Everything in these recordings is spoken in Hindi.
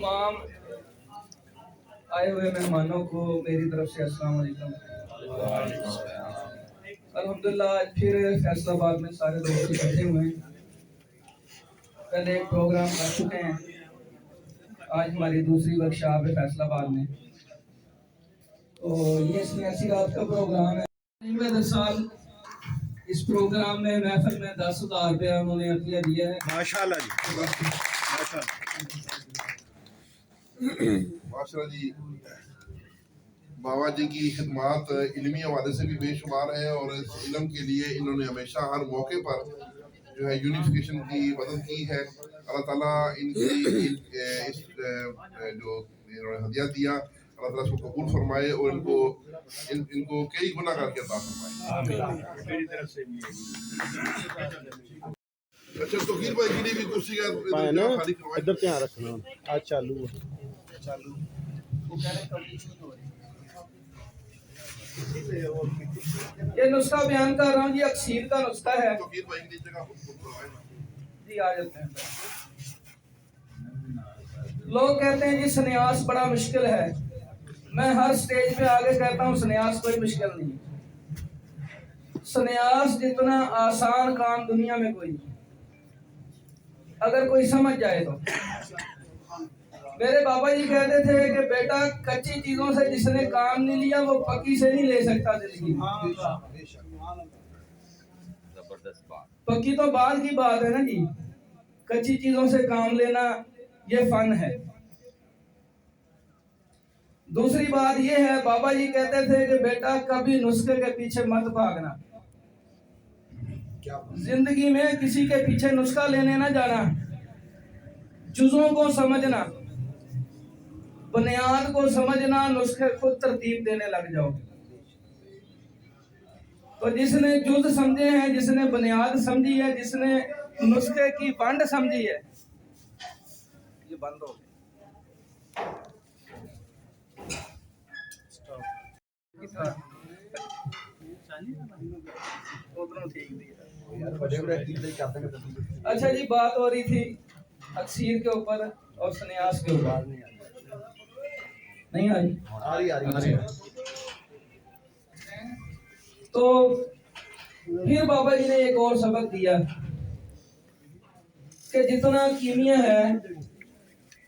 तमाम आए हुए मेहमानों को मेरी तरफ से अस्सलाम वालेकुम। अल्हम्दुलिल्लाह फिर फैसलाबाद में सारे दोस्त इकट्ठे हुए हैं। पहले एक प्रोग्राम कर चुके हैं, आज हमारी दूसरी वर्कशॉप है फैसलाबाद में। तो ये 86 रात का प्रोग्राम है। साल इस प्रोग्राम में महफिल में 10,000 रुपया उन्होंने अतिया दिया है। माशाल्लाह जी, माशाल्लाह जी। बाबा जी की खिदमात इल्मी हवाले से भी बेशुमार है और इस इल्म के लिए इन्होंने हमेशा हर मौके पर जो है यूनिफिकेशन की मदद की है। अल्लाह ताला इनकी इस जो इन्होंने हदिया दिया, अल्लाह ताला इसको कबूल फरमाए और इनको कई गुना करके अता फरमाए। मेरी तरफ से भी। अच्छा तौकीर भाई की भी कुर्सी का खाली करवाएं, इधर ध्यान रखना। आज चालू ये नुस्खा बयान कर रहा हूँ जी, अक्सीर का नुस्खा है जी। आ जाते हैं। लोग कहते हैं जी सन्यास बड़ा मुश्किल है। मैं हर स्टेज पे आगे कहता हूँ सन्यास कोई मुश्किल नहीं। सन्यास जितना आसान काम दुनिया में कोई नहीं, अगर कोई समझ जाए तो। मेरे बाबा जी कहते थे कि बेटा कच्ची चीजों से जिसने काम नहीं लिया वो पक्की से नहीं ले सकता जिंदगी। पक्की तो बाद की बात है ना जी, कच्ची चीजों से काम लेना ये फन है। दूसरी बात ये है, बाबा जी कहते थे कि बेटा कभी नुस्खे के पीछे मत भागना। जिंदगी में किसी के पीछे नुस्खा लेने ना जाना, जुज़ों को समझना, बुनियाद को समझना, नुस्खे खुद तरतीब देने लग जाओ। तो जिसने जुज़ समझे हैं, जिसने बुनियाद समझी है, जिसने नुस्खे की बंड समझी है, ये बंद हो गया। अच्छा जी, बात हो रही थी अक्सीर के ऊपर और सन्यास के ऊपर। नहीं आ रही। तो फिर बाबा जी ने एक और सबक दिया कि जितना कीमिया है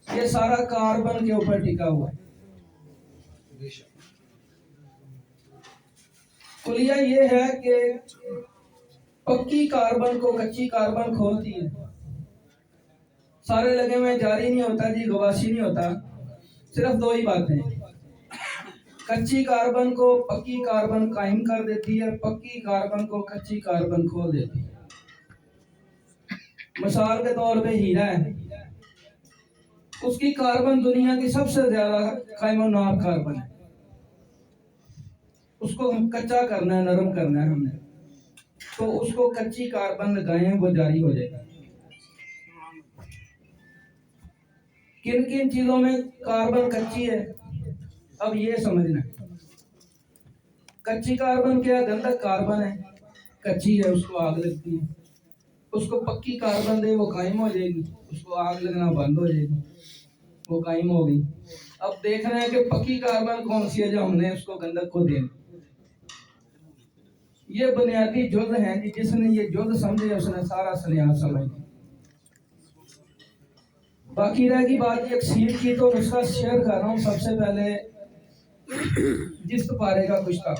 ये सारा कार्बन के ऊपर टिका हुआ है। कुलिया ये है कि पक्की कार्बन को कच्ची कार्बन खोलती है। सारे लगे में जारी नहीं होता जी, गवाशी नहीं होता। सिर्फ दो ही बातें, कच्ची कार्बन को पक्की कार्बन कायम कर देती है, पक्की कार्बन को कच्ची कार्बन खोल देती है। मिसाल के तौर पे हीरा है, उसकी कार्बन दुनिया की सबसे ज्यादा कायम-ओ-नाब कार्बन है। उसको कच्चा करना है, नरम करना है हमने, तो उसको कच्ची कार्बन लगाएं, वो जारी हो जाएगा। किन किन चीजों में कार्बन कच्ची है, अब ये समझना। कच्ची कार्बन क्या है? गंधक कार्बन है, कच्ची है, उसको आग लगती है। उसको पक्की कार्बन दे, वो कायम हो जाएगी, उसको आग लगना बंद हो जाएगी, वो कायम हो गई। अब देख रहे हैं कि पक्की कार्बन कौन सी है जो हमने उसको गंधक को देना। ये बुनियादी जुज़ हैं जी, जिसने ये जुज़ समझे उसने सारा सन्यास समझ। बाकी रहेगी बात ये अक्सीर की, तो उसका शेयर कर रहा हूँ। सबसे पहले जिस पारे का कुश्ता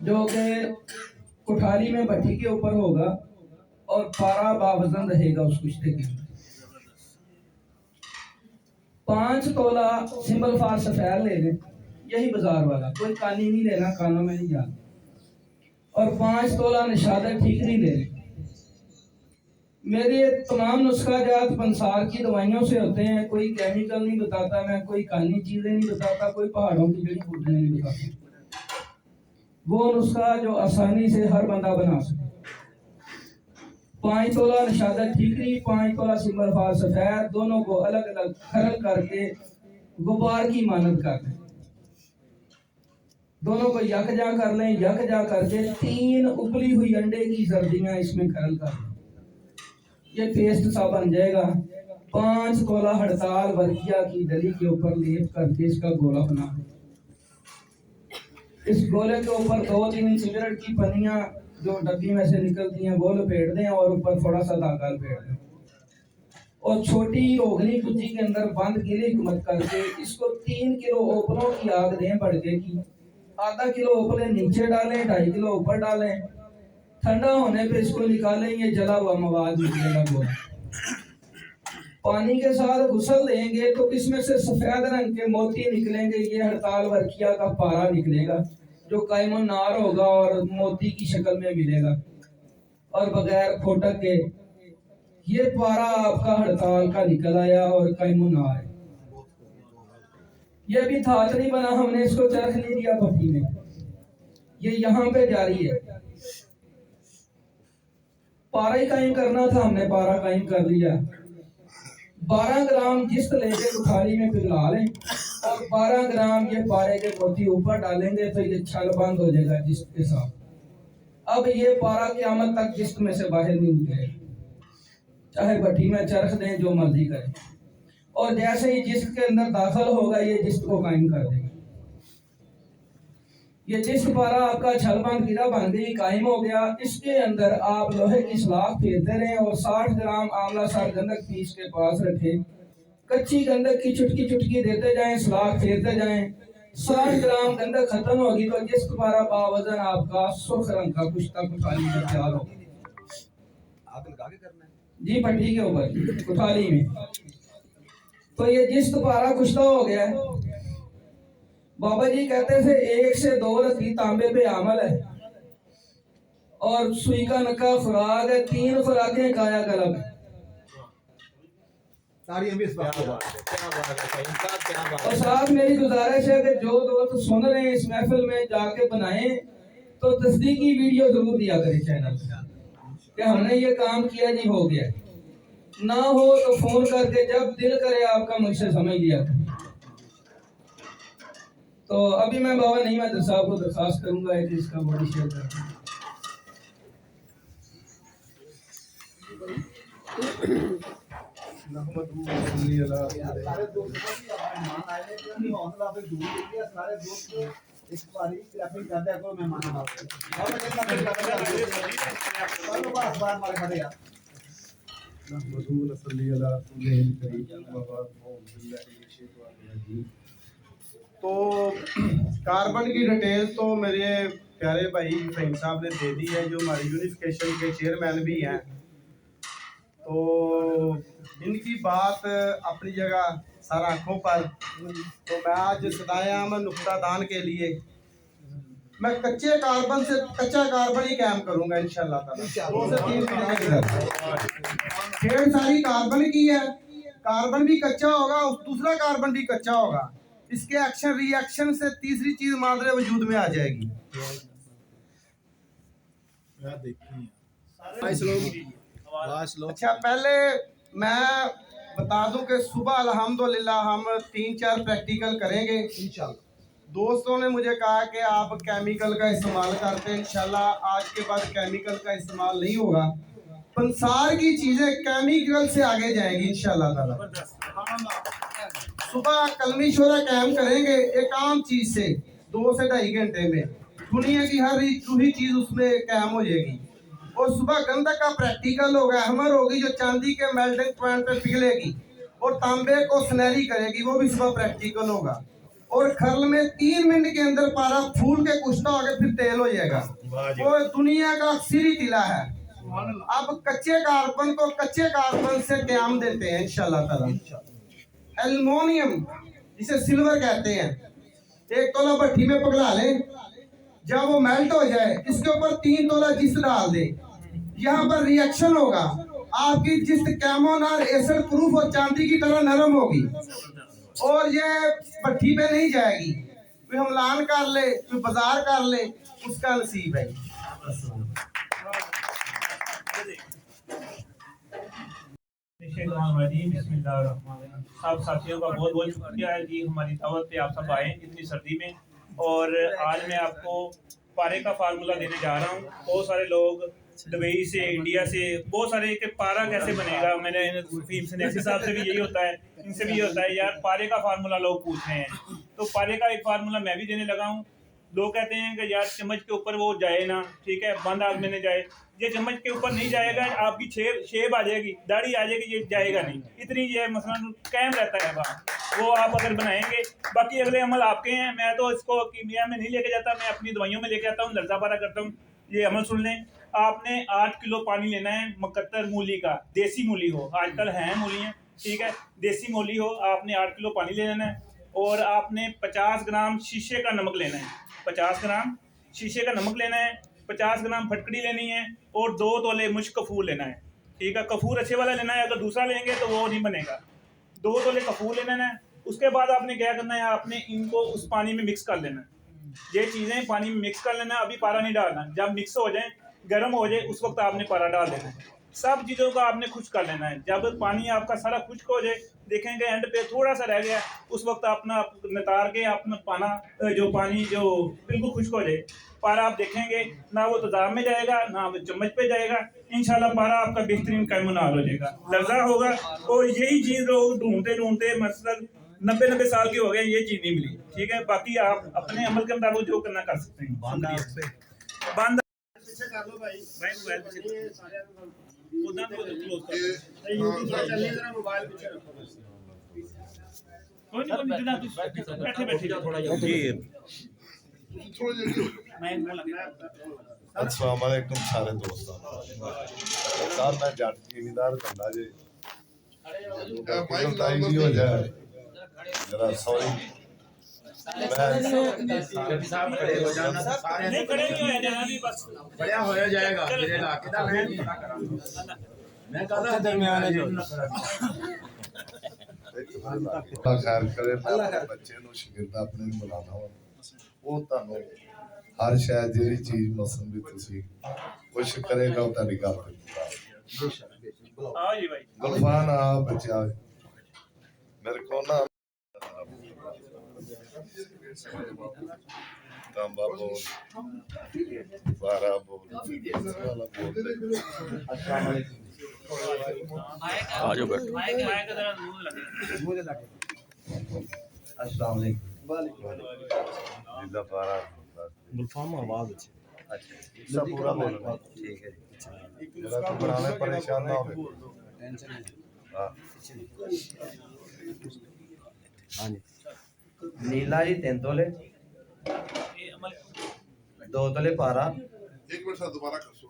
जो कि कुठारी में भट्टी के ऊपर होगा और पारा बावजन रहेगा उस कुश्ते के। 5 तोला सिंबल फार सफेद ले लें, यही बाजार वाला, कोई कानी नहीं लेना, कानों में नहीं जाना। और 5 तोला निशादत ठीकरी ले लें। मेरे तमाम नुस्खा जात पंसार की दवाइयों से होते हैं, कोई केमिकल नहीं बताता, मैं कोई कानी चीजें नहीं बताता, कोई पहाड़ों की जड़ी बूटियां नहीं बताता। वो नुस्खा जो आसानी से हर बंदा बना सके। 5 तोला निशादत ठीकरी, 5 तोला सिंबल फार सफेद, दोनों को अलग अलग खरल करके गुबार की मानद कर लें। दोनों को यकजा कर लें, यकजा करके 3 उबली हुई अंडे की सर्दियां इसमें खरल कर लें। ये पेस्ट सा बन जाएगा। 5 तोला हड़ताल वर्किया की डली के ऊपर लेप करके इसका गोला बना। इस गोले के ऊपर 2-3 सिगरेट की पन्नियां जो डब्बी में से निकलती हैं वो लपेट दें और ऊपर थोड़ा सा धागा लपेट दें और छोटी रोगनी कुची के अंदर बंद गिली हिकमत करके इसको 3 किलो ओपलों की आग दें भड़के की। आधा किलो ओपले नीचे डालें, 2.5 किलो ऊपर डालें। ठंडा होने पे इसको निकालें, ये जला हुआ मवाद निकलेगा गोला। पानी के साथ गुसल देंगे तो इसमें से सफेद रंग के मोती निकलेंगे। ये हड़ताल वर्किया का पारा निकलेगा जो कायमो नार होगा और मोती की शक्ल में मिलेगा और बगैर फोटक के ये पारा आपका हड़ताल का निकल आया और कायमो नार है। ये भी थात नहीं बना, हमने इसको चरख नहीं दिया भट्टी में, ये यहाँ पे जारी है। पारा ही कायम करना था, हमने पारा कायम कर लिया। 12 ग्राम जिस्त लेके कुठारी में पिघला लें और 12 ग्राम ये पारे के मोती ऊपर डालेंगे तो ये छल बंद हो जाएगा जिस्त के साथ। अब ये पारा क़यामत तक जिस्त में से बाहर नहीं निकलेगा, चाहे भट्टी में चरख दें, जो मर्जी करें। और जैसे ही जिस्त के अंदर दाखिल होगा ये जिस्त को कायम कर देगा। ये जिस्त पारा आपका छलबंद गिरा बन गई, कायम हो गया। इसके अंदर आप लोहे की सलाख फेरते रहें और 60 ग्राम आंवला सार गंधक पीस के पास रखें। कच्ची गंधक की चुटकी चुटकी देते जाएं, सलाख फेरते जाएं। 60 ग्राम गंधक खत्म होगी तो जिस्त पारा बावजन आपका सुर्ख रंग का कुश्ता कुठाली में तैयार होगा। जी भट्टी के ऊपर कुठाली में। तो ये जिस्त पारा कुश्ता हो गया है। बाबा जी कहते थे 1 से 2 रती तांबे पे अमल है और सुई का नक्का खुराक है, 3 खुराकें काया कलब है। और साथ मेरी गुजारिश है कि जो दोस्त सुन रहे हैं इस महफिल में जाके बनाएं तो तस्दीकी वीडियो जरूर दिया करें चैनल कि हमने ये काम किया जी, हो गया। ना हो तो फोन करके जब दिल करे आपका मुझसे समझ लिया। तो अभी मैं बाबा नहीं मैं साहब को दरखास्त करूंगा कि इसका बॉडी शेयर करें। तो कार्बन की डिटेल तो मेरे प्यारे भाई फहीम साहब ने दे दी है, जो हमारी यूनिफिकेशन के चेयरमैन भी हैं। तो इनकी बात अपनी जगह सर आँखों पर। तो मैं आज सदाए अहमद नुक्तादान के लिए मैं कच्चे कार्बन से कच्चा कार्बन ही कायम करूंगा इंशाल्लाह ताला। 2 से 3 खेल सारी कार्बन की है। कार्बन भी कच्चा होगा, दूसरा कार्बन भी कच्चा होगा। इसके एक्शन रिएक्शन से तीसरी चीज मादरे वजूद में आ जाएगी। अच्छा, पहले मैं बता दूं कि सुबह अल्हम्दुलिल्लाह हम 3-4 प्रैक्टिकल करेंगे इंशाल्लाह। दोस्तों ने मुझे कहा कि आप केमिकल का इस्तेमाल करते हैं, इंशाल्लाह आज के बाद केमिकल का इस्तेमाल नहीं होगा। पंसार की चीजें केमिकल से आगे जाएंगी इंशाल्लाह ताला। सुबह कलमी शोरा कायम करेंगे एक आम चीज से 2 से 2.5 घंटे में दुनिया की हर रूही चीज उसमें कायम हो जाएगी। और सुबह गंधक का प्रैक्टिकल होगा, हैमर होगी जो चांदी के मेल्टिंग पॉइंट पे पिघलेगी और तांबे को सुनहरी करेगी, वो भी सुबह प्रैक्टिकल होगा। और खरल में 3 मिनट के अंदर पारा फूल के कुश्ता होकर फिर तेल हो जाएगा। वो दुनिया का सिरी तिला है। अब कच्चे कार्बन को कच्चे कार्बन से क्याम देते हैं इंशाल्लाह ताला। एल्युमिनियम जिसे सिल्वर कहते हैं, 1 तोला भट्टी में पिघला लें, जब वो मेल्ट हो जाए इसके ऊपर 3 तोला जिस्त डाल दे। यहाँ पर रिएक्शन होगा, आपकी जिस्त कैमोनार एसिड प्रूफ और चांदी की तरह नरम होगी और ये भट्टी पे नहीं जाएगी। कोई हमलान कर ले, कोई बाजार कर ले, उसका नसीब है। सब साथियों का बहुत बहुत शुक्रिया है जी, हमारी दावत पे आप सब आए इतनी सर्दी में। और आज मैं आपको पारे का फार्मूला देने जा रहा हूँ। बहुत सारे लोग दुबई से, इंडिया से, बहुत सारे कि पारा कैसे बनेगा। मैंने फीम से ऐसे साहब से भी यही होता है, इनसे भी ये होता है यार पारे का फार्मूला लोग पूछ रहे हैं, तो पारे का एक फार्मूला मैं भी देने लगा हूँ। लोग कहते हैं कि यार चम्मच के ऊपर वो जाए ना, ठीक है, बंद आग में न जाए। ये चम्मच के ऊपर नहीं जाएगा, आपकी शेब आ जाएगी, दाढ़ी आ जाएगी, ये जाएगा नहीं। इतनी ये मसलन कायम रहता है वहाँ, वो आप अगर बनाएंगे। बाकी अगले अमल आपके हैं, मैं तो इसको कीमिया में नहीं लेके जाता, मैं अपनी दवाइयों में लेके आता हूँ, लर्जा पारा करता हूँ। ये अमल सुन लें, आपने 8 किलो पानी लेना है मुकद्दर मूली का, देसी मूली हो, आजकल हैं मूलियाँ, ठीक है, देसी मूली हो, आपने 8 किलो पानी ले लेना है। और आपने 50 ग्राम शीशे का नमक लेना है, 50 ग्राम शीशे का नमक लेना है, 50 ग्राम फटकड़ी लेनी है, और 2 तोले मुश्क कपूर लेना है, ठीक है। कपूर अच्छे वाला लेना है, अगर दूसरा लेंगे तो वो नहीं बनेगा। 2 तोले कपूर ले लेना है। उसके बाद आपने क्या करना है, आपने इनको उस पानी में मिक्स कर लेना है। ये चीज़ें पानी में मिक्स कर लेना, अभी पारा नहीं डालना। जब मिक्स हो जाए, गर्म हो जाए, उस वक्त आपने पारा डाल देना है। सब चीज़ों को आपने खुश्क कर लेना है। जब पानी आपका सारा खुश्क हो जाए, देखेंगे एंड पे थोड़ा सा रह गया, उस वक्त अपना नितार के अपना पानी जो बिल्कुल खुश्क हो जाए, पारा आप देखेंगे ना वो तेजाब में जाएगा ना वो चम्मच पे जाएगा। इंशाल्लाह पारा आपका बेहतरीन कैमुनार हो जाएगा, लर्जा होगा। और यही चीज़ लोग ढूंढते ढूंढते मतलब 90 साल के हो गए, ये चीज़ नहीं मिली, ठीक है। बाकी आप अपने अमल के मुताबिक जो करना कर सकते हैं। बंद भाई मोबाइल उधर को क्लोज कर मोबाइल कोई नहीं जितना बैठे थोड़ा जी मैं अस्सलाम वालेकुम सारे दोस्तों साथ मैं जट जिमीदार बंदा जे भी हो जाए जरा सॉरी नहीं खड़े नहीं होया जाना भी बस बढ़िया होया जाएगा मेरे इलाके दा मैं कहता दरमियान है जो खैर करे मैं अपने बच्चे ਨੂੰ ਸ਼ਾਗਿਰਦ ਆਪਣੇ ਨੂੰ ਬੁਲਾਣਾ ਵਾ ਉਹ ਤੁਹਾਨੂੰ ਹਰ ਸ਼ਾਇਦ ਜਿਹੜੀ ਚੀਜ਼ ਮਸਲ ਵੀ ਤੁਸੀਂ ਕੁਛ ਕਰੇਗਾ ਉਹ ਤੁਹਾਡੀ ਗੱਲ आओ जी भाई ਗੁਲਫਾਨ ਆ ਬੱਚਾ ਮੇਰੇ ਕੋ ਨਾ तांबा बोल बारह बोल वाला बोल आजो बैठो माइक का जरा मुंह लगे अस्सलाम वालेकुम जिला बारह गुलफाम आवाज अच्छी सब पूरा बोल ठीक है जरा तो बनाने परेशान ना हो टेंशन नहीं हां हां जी नीला जी 3 तोले ये अमल 2 तोले पारा एक मिनट सर दोबारा कर सो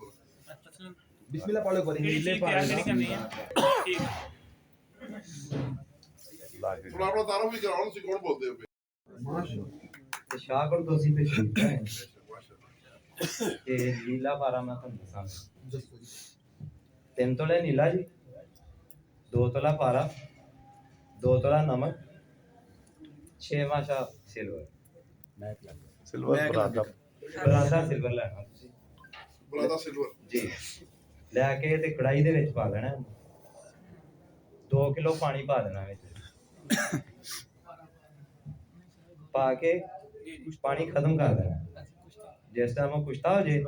बिस्मिल्लाह पढ़ो पर नीले पारा तैयारी करनी है ठीक लागे थोड़ा अपना तारुफ भी कराओ ना, कौन बोलते हो माशाल्लाह ते शाह को दोसी पे ठीक है ते नीला पारा मैं तुम दसा 3 तोले नीला जी 2 तोला पारा 2 तोला नमक 6 माशा सिल्वर सिल्वर बरादा सिल्वर लेना बुलादा सिल्वर जी लैके ते कढ़ाई दे विच पा लेना 2 किलो पानी पा देना विच पा के पानी खत्म कर देना जिस टाइम वो कुश्ता हो जाए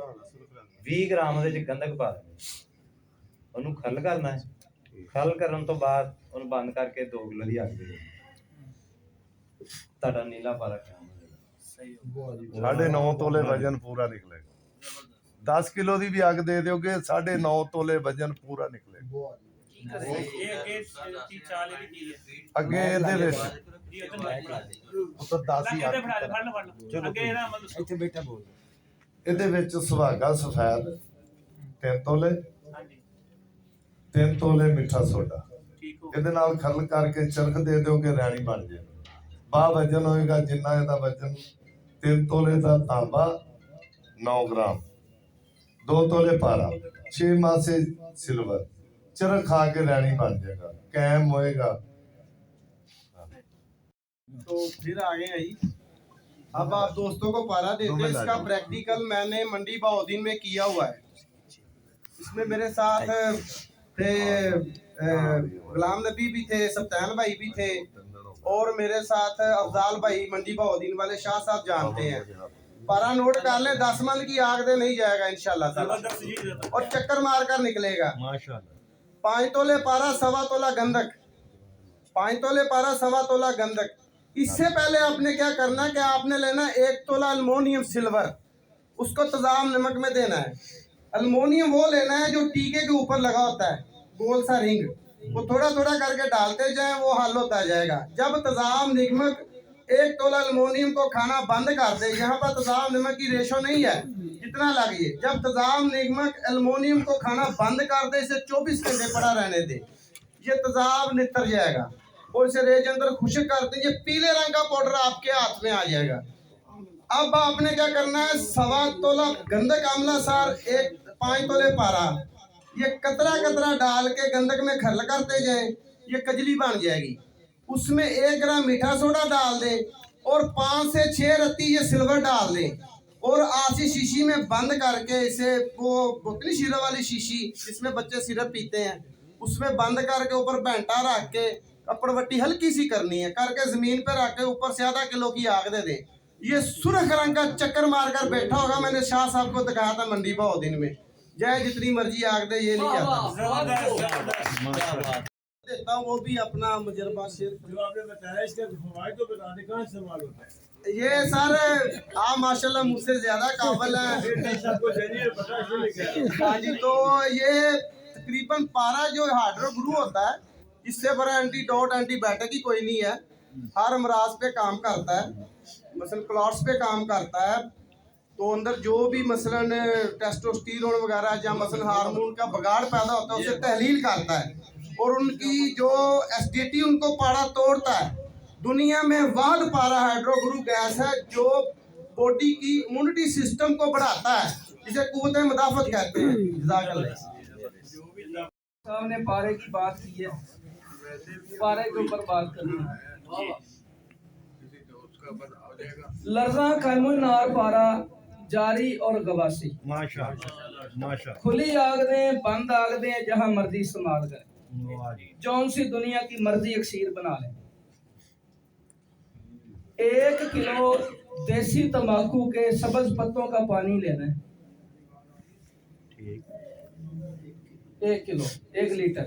20 ग्राम ਉਹਦੇ ਚ ਗੰਧਕ ਪਾ ਦੇਣੀ ਉਹਨੂੰ ਖਲ ਕਰਨਾ ਹੈ ਖਲ ਕਰਨ ਤੋਂ ਬਾਅਦ ਉਹਨੂੰ ਬੰਦ ਕਰਕੇ 2 ਕਿਲੋ ਦੀ ਅੱਗ ਦੇ ਦੇਣੀ ਤੁਹਾਡਾ ਨੀਲਾ ਪਾਰਾ ਕਿਆ 9.5 ਤੋਲੇ ਵਜਨ ਪੂਰਾ ਨਿਕਲੇਗਾ 10 ਕਿਲੋ ਦੀ ਵੀ ਅੱਗ ਦੇ ਦਿਓਗੇ 9.5 ਤੋਲੇ ਵਜਨ ਪੂਰਾ ਨਿਕਲੇਗਾ ये आगे की चाल है की है ਅੱਗੇ ਇਹਦੇ ਵਿੱਚ जी इधर ਉਹ ਤਾਂ 10 ਹੀ आगे ਅੱਗ फड़ आगे ना मतलब ਇੱਥੇ ਬੈਠਾ ਬੋਲ ਇਹਦੇ ਵਿੱਚ ਸੁਹਾਗਾ ਸਫੈਦ 3 ਤੋਲੇ हां जी 3 ਤੋਲੇ ਮਿੱਠਾ ਸੋਡਾ ठीक हो ਇਹਦੇ ਨਾਲ ਖਲ ਕਰਕੇ ਚਰਖ ਦੇ ਦਿਓਗੇ ਰੈਣੀ ਬਣ ਜਾਏ ਬਾ ਵਜਨ ਹੋਏਗਾ ਜਿੰਨਾ ਇਹਦਾ ਵਜਨ 3 ਤੋਲੇ ਦਾ ਤਾਂਬਾ 9 ग्राम 2 ਤੋਲੇ ਪਾਰਾ 6 ਮਾਸੇ सिल्वर चरख खा के रैनी बन जाएगा कैम होएगा तो फिर आ गए जी अब आप दोस्तों को पारा देते हैं। इसका प्रैक्टिकल मैंने मंडी बहाउद्दीन में किया हुआ है। इसमें मेरे साथ थे गुलाम नबी भी थे, सप्तान भाई भी थे और मेरे साथ अफजाल भाई मंडी बहाउद्दीन वाले शाह साहब जानते हैं। पारा नोट कर ले, 10 मन की आग दे नहीं जाएगा इंशाल्लाह ताला, जबरदस्त जी। और चक्कर मार कर निकलेगा। माशाल्लाह 5 तोले पारा, 1.25 तोला गंधक, 5 तोले पारा, 1.25 तोला गंधक। इससे पहले आपने क्या करना है कि आपने लेना 1 तोला अल्मोनियम सिल्वर, उसको तजाम नमक में देना है। अल्मोनियम वो लेना है जो टीके के ऊपर लगा होता है, गोल सा रिंग, वो थोड़ा थोड़ा करके डालते जाएं, वो हल होता जाएगा। जब तजाम नमक 1 तोला अल्मोनियम को खाना बंद कर दे, यहाँ पर तजाम नमक की रेशो नहीं है कितना लगिए, जब तजाम नमक अल्मोनियम को खाना बंद कर दे, इसे 24 घंटे पड़ा रहने दे, ये तजाब नितर जाएगा और इसे रेज अंदर खुश्क कर दें, ये पीले रंग का पाउडर आपके हाथ में आ जाएगा। अब आपने क्या करना है, 1.25 तोला गंधक आमला सार, 5 तोले पारा, ये कतरा कतरा डाल के गंधक में खरल करते जाए, ये कजली बन जाएगी। उसमें 1 ग्राम मीठा सोडा डाल दें और 5 से 6 रत्ती ये सिल्वर डाल दें और आसी शीशी में बंद करके इसे, वो बोतली शीरा वाली शीशी जिसमें बच्चे सिरप पीते हैं, उसमें बंद करके ऊपर भैंटा रख के कपड़वट्टी हल्की सी करनी है, करके जमीन पे रख के ऊपर से आधा किलो की आग दे दे। ये सुर्ख रंग का चक्कर मारकर बैठा होगा। मैंने शाह साहब को दिखाया था मंडी भाव दिन में, चाहे जितनी मर्जी आग दे, ये नहीं आता देता हूँ, वो भी अपना मुजरबा शेयर। जो आपने बताया इसका फवाइद तो बताने का इस्तेमाल होता है। ये सर आप माशाल्लाह मुझसे ज्यादा काबिल हैं। सबको चाहिए पता है। हाँ जी, तो ये तकरीबन पारा जो हाइड्रो ग्रू होता है, इससे बड़ा एंटीडोट एंटीबायोटिक ही कोई नहीं है। हर अमराज पे काम करता है, मसलन क्लॉट्स पे काम करता है। तो अंदर जो भी मसलन टेस्टोस्टेरोन वगैरह या मसलन हार्मोन का बगाड़ पैदा होता है, उसे तहलील करता है और उनकी जो एसिडिटी उनको पारा तोड़ता है। दुनिया में वाहद पारा हाइड्रो ग्रू गैस है जो बॉडी की इम्यूनिटी सिस्टम को बढ़ाता है, इसे कुव्वत मुदाफत कहते हैं। जज़ाकल्लाह। साहब ने पारे की बात की है, पारे के ऊपर बात करनी है। लर्जा कैमुन नार पारा जारी और गवासी, माशाल्लाह खुली आग दें, बंद आग दें, जहां मर्जी इस्तेमाल करें, जौन सी दुनिया की मर्जी अक्सीर बना लें। 1 किलो देसी तंबाकू के सब्ज पत्तों का पानी लेना है, 1 किलो 1 लीटर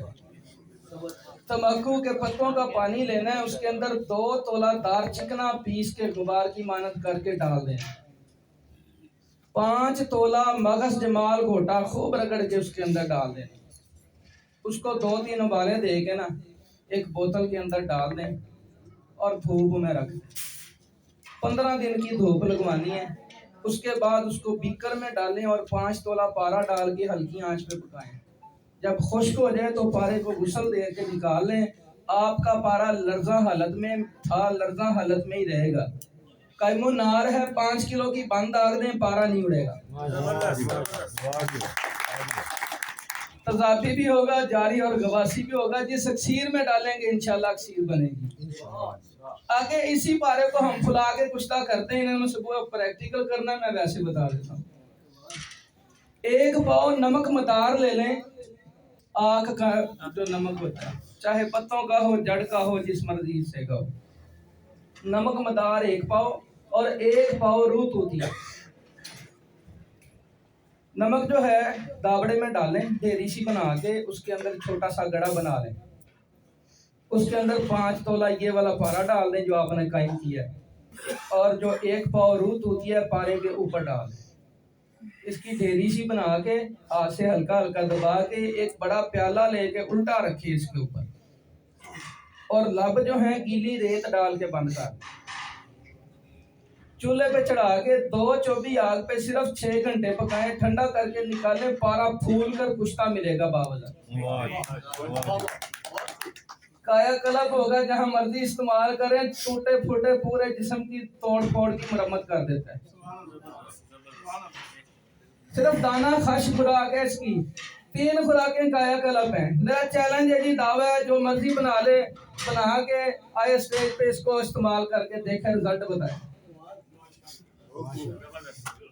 तंबाकू के पत्तों का पानी लेना है। उसके अंदर 2 तोला दार चिकना पीस के गुबार की मानत करके डाल दें। 5 तोला मगज जमाल घोटा खूब रगड़ के उसके अंदर डाल दें। उसको 2-3 उबाले दे के ना एक बोतल के अंदर डाल दें और धूप में रख दें। 15 दिन की धूप लगवानी है। उसके बाद उसको बीकर में डालें और 5 तोला पारा डाल के हल्की आंच पे पकाएं। जब खुश्क हो जाए तो पारे को गुसल दे के निकाल लें। आपका पारा लर्जा हालत में था, लर्जा हालत में ही रहेगा। कैमो नार है, 5 किलो की बंद आग दें, पारा नहीं उड़ेगा। तजाफी भी होगा, जारी और गवासी भी होगा। जिस अक्सीर में डालेंगे इंशाल्लाह अक्सीर बनेगी। आगे इसी पारे को हम फुला के कुश्ता करते हैं। इन्हें सुबह प्रैक्टिकल करना, मैं वैसे बता देता हूँ। 1 पाव नमक मदार ले लें, आँख का जो नमक होता है, चाहे पत्तों का हो, जड़ का हो, जिस मर्जी हिस्से का हो। नमक मदार 1 पाव और 1 पाव रूह तूतिया। नमक जो है दावड़े में डालें, ढेरी सी बना के उसके अंदर छोटा सा गड़ा बना लें। उसके अंदर 5 तोला ये वाला पारा डाल दें जो आपने कायम किया है, और जो 1 पाव रूह तूतिया पारे के ऊपर डाल दें। इसकी ढेरी सी बना के हाथ से हल्का हल्का दबा के एक बड़ा प्याला लेके उल्टा रखिए इसके ऊपर, और लब जो है गीली रेत डाल के बंद कर। चूल्हे पे चढ़ा के 2 चौबी आग पे सिर्फ 6 घंटे पकाएं। ठंडा करके निकालें, पारा फूल कर कुश्ता मिलेगा बावजा। काया कल्प होगा, जहां मर्जी इस्तेमाल करें, टूटे फूटे पूरे जिस्म की तोड़ फोड़ की मरम्मत कर देता है। सिर्फ दाना खश खुराक है इसकी। 3 खुराकें काया कल्प हैं। मेरा चैलेंज है जी, दावा है, जो मर्जी बना ले, बना के आए स्टेज पे इसको इस्तेमाल करके देखें, रिजल्ट बताए।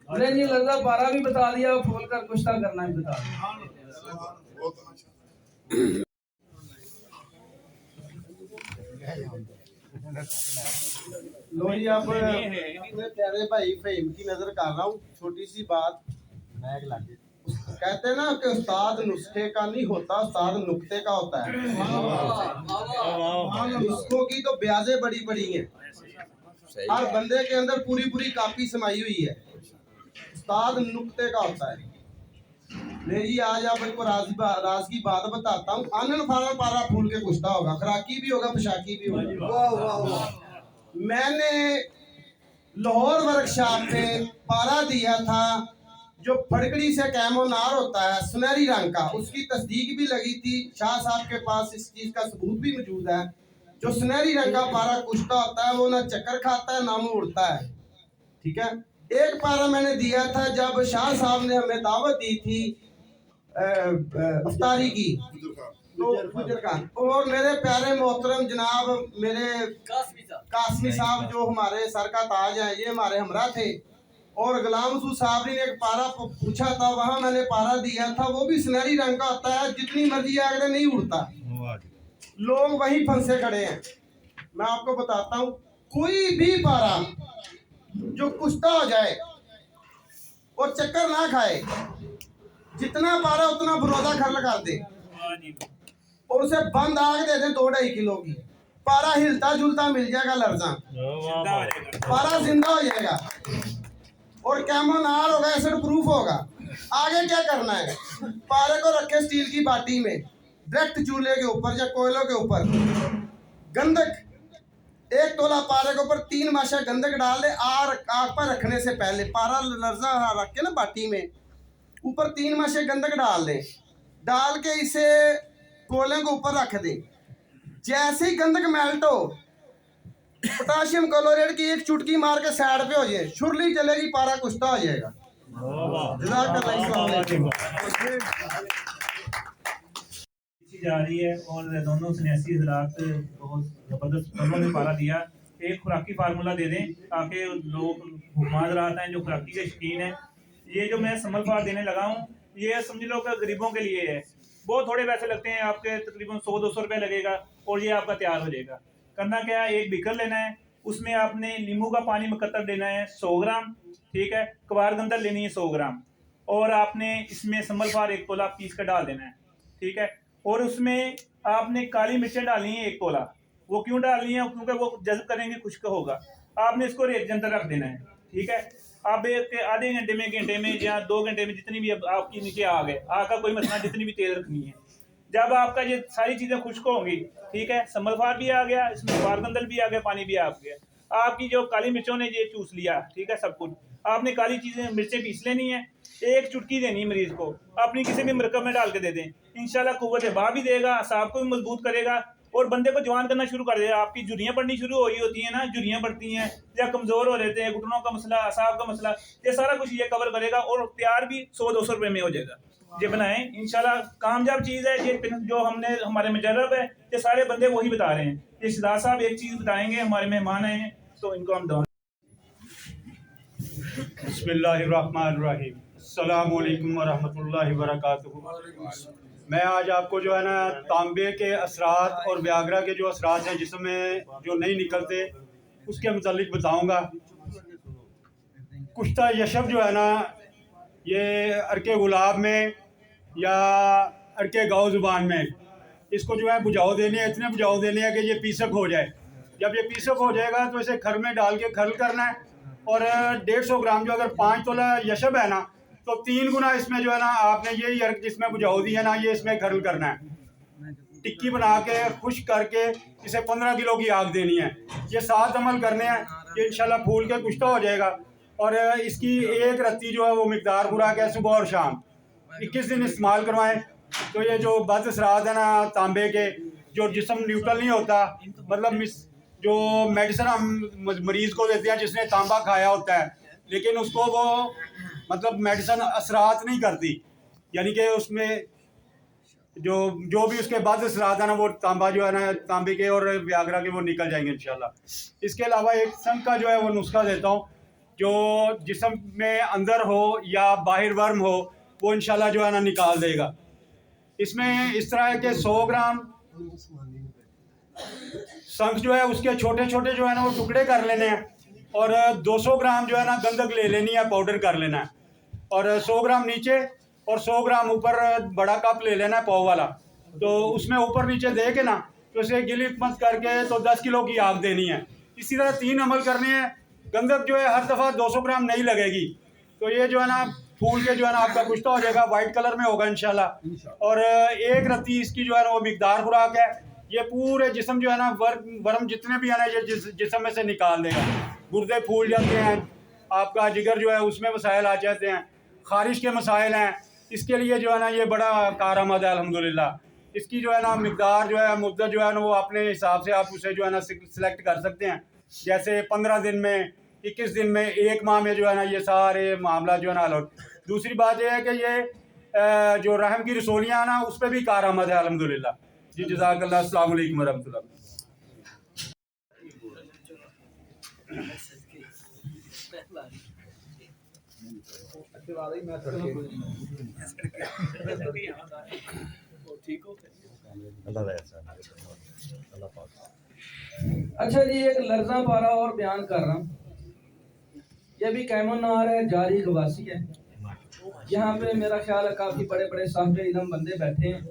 मैंने जी लर्जा पारा भी बता दिया, फूल कर कुश्ता करना भी बता दिया। लो जी अब अपने प्यारे भाई फहीम की नजर कर रहा हूँ। छोटी सी बात, कहते हैं ना कि उस्ताद नुस्खे का नहीं होता, उस्ताद नुक्ते का होता है। नुस्खों की तो ब्याजें बड़ी बड़ी हैं, हर बंदे के अंदर पूरी पूरी कापी समाई हुई है। उस्ताद नुक्ते का होता है। नहीं जी, आज आपको राज की बात बताता हूँ। आनंद फारा पारा फूल के कुश्ता होगा, खराकी भी होगा, पोशाकी भी होगा। मैंने लाहौर वर्कशॉप में पारा दिया था, जो फड़कड़ी से कैमोनार होता है सुनहरी रंग का, उसकी तस्दीक भी लगी थी। शाह साहब के पास इस चीज का सबूत भी मौजूद है। जो सुनहरी रंग का पारा कुश्ता होता है वो ना चक्कर खाता है ना मुंह उड़ता है। ठीक है, एक पारा मैंने दिया था जब शाह साहब ने हमें दावत दी थी अफ्तारी की, तो गुजर खान और मेरे प्यारे मोहतरम जनाब मेरे कासमी साहब जो हमारे सर का ताज है, ये हमारे हमरा थे। और गुलाम रसूल साहब ने एक पारा पूछा था, वहां मैंने पारा दिया था, वो भी सुनहरी रंग का होता है, जितनी मर्जी आगे नहीं उड़ता। लोग वहीं फंसे खड़े हैं। मैं आपको बताता हूँ, कोई भी पारा जो कुश्ता हो जाए और चक्कर ना खाए, जितना पारा उतना बरोदा खर्ल कर दे और उसे बंद आग दे दे 2-2.5 किलो की, पारा हिलता जुलता मिल जाएगा, लर्जा पारा जिंदा हो जाएगा और कैमोनार होगा, एसिड प्रूफ होगा। आगे क्या करना है, पारे को रखे स्टील की बाटी में, डायरेक्ट चूल्हे के ऊपर या कोयलों के ऊपर, गंधक 1 तोला पारे के ऊपर 3 माशा गंधक डाल दे। आग पर रखने से पहले पारा लर्जा रख के ना बाटी में, ऊपर 3 माशे गंधक डाल दे, डाल के इसे कोयले के ऊपर रख दे। जैसे ही गंधक मेल्ट हो, पोटाशियम क्लोराइड की 1 चुटकी मार के साइड पे हो जाए, शुरली चलेगी, पारा कुश्ता हो जाएगा। जा रही है और दोनों सन्यासी हजरात बहुत जबरदस्त उन्होंने पारा दिया। एक खुराकी फार्मूला दे दें ताकि लोग घुमा हजरात हैं जो खुराकी के शौकीन हैं। ये जो मैं समल फार देने लगा हूँ, ये समझ लो कि गरीबों के लिए है। बहुत थोड़े पैसे लगते हैं, आपके तकरीबन 100-200 रुपये लगेगा और ये आपका तैयार हो जाएगा। करना क्या है, एक बीकर लेना है, उसमें आपने नींबू का पानी मुकत्तर देना है 100 ग्राम, ठीक है, कवार गंदल लेनी है 100 ग्राम, और आपने इसमें संभल फार 1 तोला पीस कर डाल देना है, ठीक है। और उसमें आपने काली मिर्चें डालनी है 1 तोला। वो क्यों डालनी है, क्योंकि वो जज्ब करेंगे, खुश्क होगा। आपने इसको रेत के अंदर रख देना है, ठीक है। आप आधे घंटे में या 2 घंटे में जितनी भी आपकी नीचे आग है, आग का कोई मसला, जितनी भी तेल रखनी है, जब आपका ये सारी चीज़ें खुश्क होंगी, ठीक है, समलफार भी आ गया, इसमें बारगंदल भी आ गया, पानी भी आ गया, आपकी जो काली मिर्चों ने ये चूस लिया, ठीक है, सब कुछ आपने काली चीज़ें मिर्चें पीस लेनी है, 1 चुटकी देनी है मरीज को, अपनी किसी भी मरकब में डाल के दे दें। इंशाल्लाह कुव्वत बा भी देगा, असाब को भी मजबूत करेगा और बंदे को जवान करना शुरू कर देगा। आपकी झुर्रियाँ पड़नी शुरू हो रही होती हैं ना, झुर्रियाँ पड़ती हैं या कमज़ोर हो रहते हैं, घुटनों का मसला, असाब का मसला, ये सारा कुछ ये कवर करेगा और तैयार भी 100-200 रुपये में हो जाएगा। ये बनाएं, इंशाल्लाह कामयाब चीज़ है। ये जो हमने हमारे मुजर्रब है, ये सारे बंदे वही बता रहे हैं। ये सिद्धार्थ साहब एक चीज़ बताएंगे, हमारे मेहमान आए हैं तो इनको हम दो। बिस्मिल्लाहिर्रहमानिर्रहीम, अस्सलामु अलैकुम वरहमतुल्लाहि वबरकातुहू। मैं आज आपको जो है ना तांबे के असरात और व्याग्रा के जो असरात हैं जिसमें जो नहीं निकलते उसके मुतालिक बताऊंगा। कुश्ता यशब जो है ना, ये अरके गुलाब में या अरके गाँव ज़ुबान में इसको जो है बुझाव देने हैं, इतने बुझाव देने हैं कि ये पीसक हो जाए। जब ये पीसक हो जाएगा तो इसे खर में डाल के खरल करना है और 150 ग्राम जो अगर 5 तोला यशब है ना, तो 3 गुना इसमें जो है ना आपने यही अर्क जिसमें बुझाव दी है ना, ये इसमें खरल करना है। टिक्की बना के खुश्क करके इसे 15 किलो की आग देनी है। ये 7 अमल करने हैं, ये इंशाल्लाह फूल के कुश्ता हो जाएगा। और इसकी 1 रत्ती जो है वो मिकदार खुराक है, सुबह और शाम 21 दिन इस्तेमाल करवाएं। तो ये जो बद असरात है ना तांबे के, जो जिस्म न्यूट्रल नहीं होता, मतलब जो मेडिसिन हम मरीज़ को देते हैं जिसने तांबा खाया होता है, लेकिन उसको वो मतलब मेडिसिन असरात नहीं करती, यानी कि उसमें जो भी उसके बाद असरात है ना, वो तांबा जो है ना, तांबे के और व्याग्रा के वो निकल जाएंगे इंशाल्लाह। इसके अलावा एक संग का जो है वो नुस्खा देता हूँ, जो जिस्म में अंदर हो या बाहर वर्म हो, वो इंशाल्लाह जो है ना निकाल देगा। इसमें इस तरह है कि 100 ग्राम शंख जो है उसके छोटे छोटे जो है ना वो टुकड़े कर लेने हैं और 200 ग्राम जो है ना गंधक ले लेनी है, पाउडर कर लेना है, और 100 ग्राम नीचे और 100 ग्राम ऊपर बड़ा कप ले लेना है पाव वाला। तो उसमें ऊपर नीचे दे के ना तो इसे गिलित मत करके तो 10 किलो की आग देनी है। इसी तरह 3 अमल करने हैं। गंधक जो है हर दफ़ा 200 ग्राम नहीं लगेगी, तो ये जो है ना फूल के जो है ना आपका कुश्ता हो जाएगा, वाइट कलर में होगा इंशाल्लाह। और 1 रत्ती इसकी जो है ना वो मिकदार खुराक है। ये पूरे जिस्म जो है ना वर्म जितने भी है ना ये जिस्म में से निकाल देगा। गुर्दे फूल जाते हैं, आपका जिगर जो है उसमें मसाइल आ जाते हैं, खारिश के मसाइल हैं, इसके लिए जो है ना ये बड़ा कारआमद है अल्हम्दुलिल्लाह। इसकी जो है ना मिकदार जो है मुद्दत जो है ना वो अपने हिसाब से आप उसे जो है ना सिलेक्ट कर सकते हैं। जैसे 15 दिन में, 21 दिन में, 1 माह में जो है ना ये सारे मामला जो है ना हल। दूसरी बात यह है कि ये जो रहम की रसोलियाँ ना उस पर भी कारआमद है अल्हम्दुलिल्लाह। जी जज़ाकल्लाह। अस्सलाम वालेकुम वरहमतुल्लाह। अच्छा जी, एक लर्जा पारा और बयान कर रहा हूँ। ये भी कैमोनार है, जारी गवासी है। यहाँ पे मेरा ख्याल है काफ़ी बड़े बड़े साहिब इल्म बंदे बैठे हैं।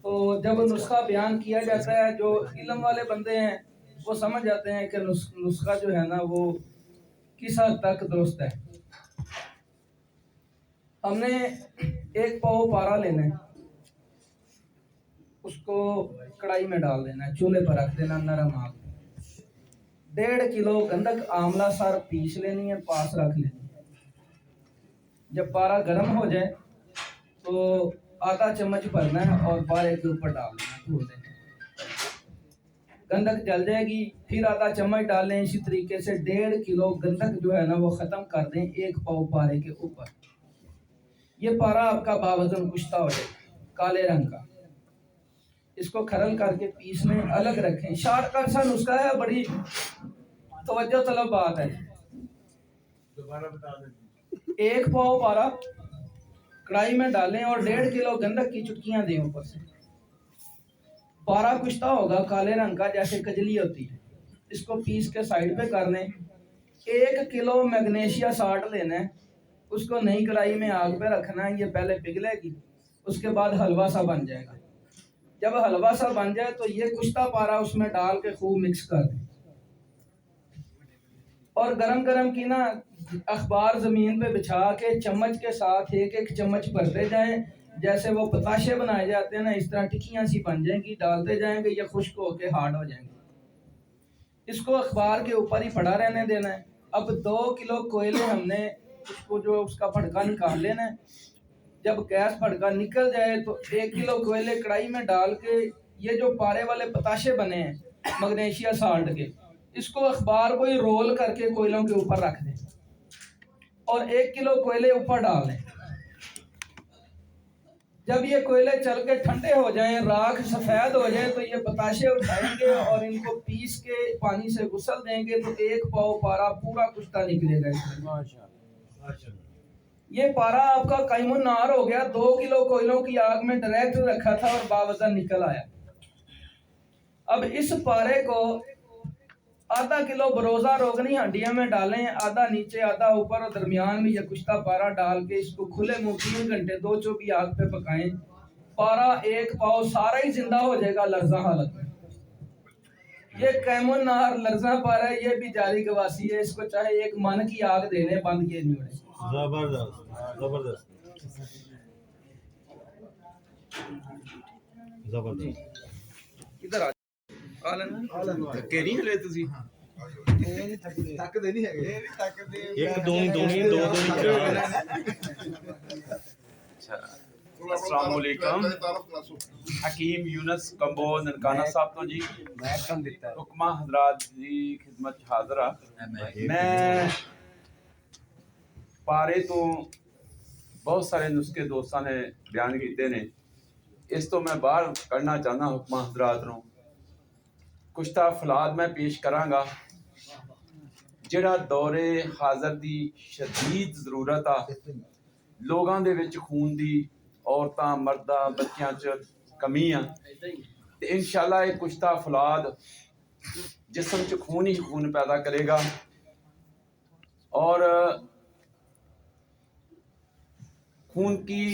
तो जब नुस्खा बयान किया जाता है, जो इल्म वाले बंदे हैं वो समझ जाते हैं कि नुस्खा जो है ना वो किस हद तक दुरुस्त है। हमने 1 पाव पारा लेना है, उसको कढ़ाई में डाल देना है, चूल्हे पर रख देना नरम आग। 1.5 किलो गंधक आंवला सार पीस लेनी है, पास रख लेनी है। जब पारा गर्म हो जाए तो आधा चम्मच भरना है और पारे के ऊपर डाल देना, छोड़ देना। गंधक जल जाएगी, फिर आधा चम्मच डालें। इसी तरीके से 1.5 किलो गंधक जो है ना वो ख़त्म कर दें 1 पाव पारे के ऊपर। ये पारा आपका बावजन कुश्ता हो जाएगा, काले रंग का। इसको खरल करके पीस में अलग रखें। शॉर्टकट सा नुस्खा है, बड़ी तवज्जो तलब बात है। 1 पाव पारा कढ़ाई में डालें और 1.5 किलो गंधक की चुटकियां दें ऊपर से। पारा कुश्ता होगा काले रंग का, जैसे कजली होती है। इसको पीस के साइड पे कर लें। 1 किलो मैग्नीशिया साल्ट लेना है, उसको नई कढ़ाई में आग पे रखना है। ये पहले पिघलेगी, उसके बाद हलवा सा बन जाएगा। जब हलवा सा बन जाए तो ये कुश्ता पारा उसमें डाल के खूब मिक्स कर दें। और गरम गरम की ना अखबार ज़मीन पे बिछा के चम्मच के साथ 1-1 चम्मच भरते जाएं। जैसे वो पताशे बनाए जाते हैं ना, इस तरह टिक्कियाँ सी बन जाएंगी। डालते जाएंगे, ये खुश्क होके हार्ड हो जाएंगे। इसको अखबार के ऊपर ही पड़ा रहने देना है। अब 2 किलो कोयले हमने उसको जो उसका फटका निकाल लेना है। जब गैस फटका निकल जाए तो 1 किलो कोयले कढ़ाई में डाल के ये जो पारे वाले पताशे बने हैं मैग्नीशिया साल्ट के, इसको अखबार को ही रोल करके कोयलों के ऊपर रख दें और 1 किलो कोयले ऊपर डाल दें। जब ये कोयले चल के ठंडे हो जाएं, राख सफ़ेद हो जाए, तो ये पताशे उठाएंगे और इनको पीस के पानी से गुसल देंगे तो 1 पाव पारा पूरा कुश्ता निकलेगा। ये पारा आपका कायमुन नार हो गया। 2 किलो कोयलों की आग में डायरेक्ट रखा था और बावजन निकल आया। अब इस पारे को आधा किलो बरोजा रोगनी हंडिया में डालें, आधा नीचे आधा ऊपर और दरमियान में यह कुश्ता पारा डाल के इसको खुले मुंह 3 घंटे 2 चौकी आग पे पकाएं। पारा 1 पाव सारा ही जिंदा हो जाएगा लर्जा हालत में। ये कैमुन नार लर्जा पारा है, ये भी जारी गवासी है। इसको चाहे 1 मन की आग देने बंद किए नहीं उड़े। जबरदस्त जबरदस्त जबरदस्त। इधर आ धक्के नहीं हले तुसी थकदे नहीं है। एक दो अस्सलाम वालेकुम। हकीम यूनस कंबो ननकाना साहब तो जी हुक्मा हजरात जी खिदमत हाजरा। मैं पारे तो बहुत सारे नुस्खे दोस्तों ने बयान किए ने, इस तो मैं बाहर करना चाहना हुक्मा हजरात नूं। कुश्ता फलाद मैं पेश करांगा जिहड़ा दौरे हाज़र दी शदीद ज़रूरत आ। लोगां दे विच खून दी, औरतां मर्दां बच्चियां च कमी आ ते इंशाअल्लाह ये कुश्ता फलाद जिस्म च खून ही खून पैदा करेगा। और खून की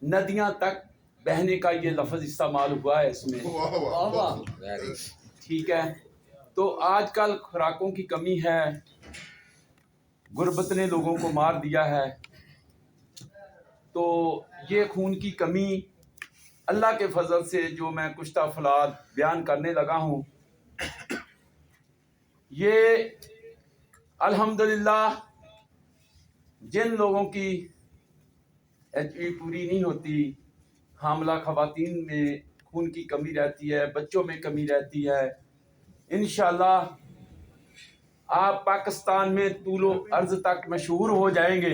नदियां तक बहने का ये लफ्ज़ इस्तेमाल हुआ है इसमें। वाह वाह वाह। ठीक है, तो आजकल खुराकों की कमी है, गुर्बत ने लोगों को मार दिया है। तो ये खून की कमी अल्लाह के फजल से जो मैं कुछ तफलात बयान करने लगा हूँ, ये अल्हम्दुलिल्लाह जिन लोगों की HIV पूरी नहीं होती, हामला खवातीन में खून की कमी रहती है, बच्चों में कमी रहती है, इंशाल्लाह आप पाकिस्तान में तूलो अर्ज तक मशहूर हो जाएंगे।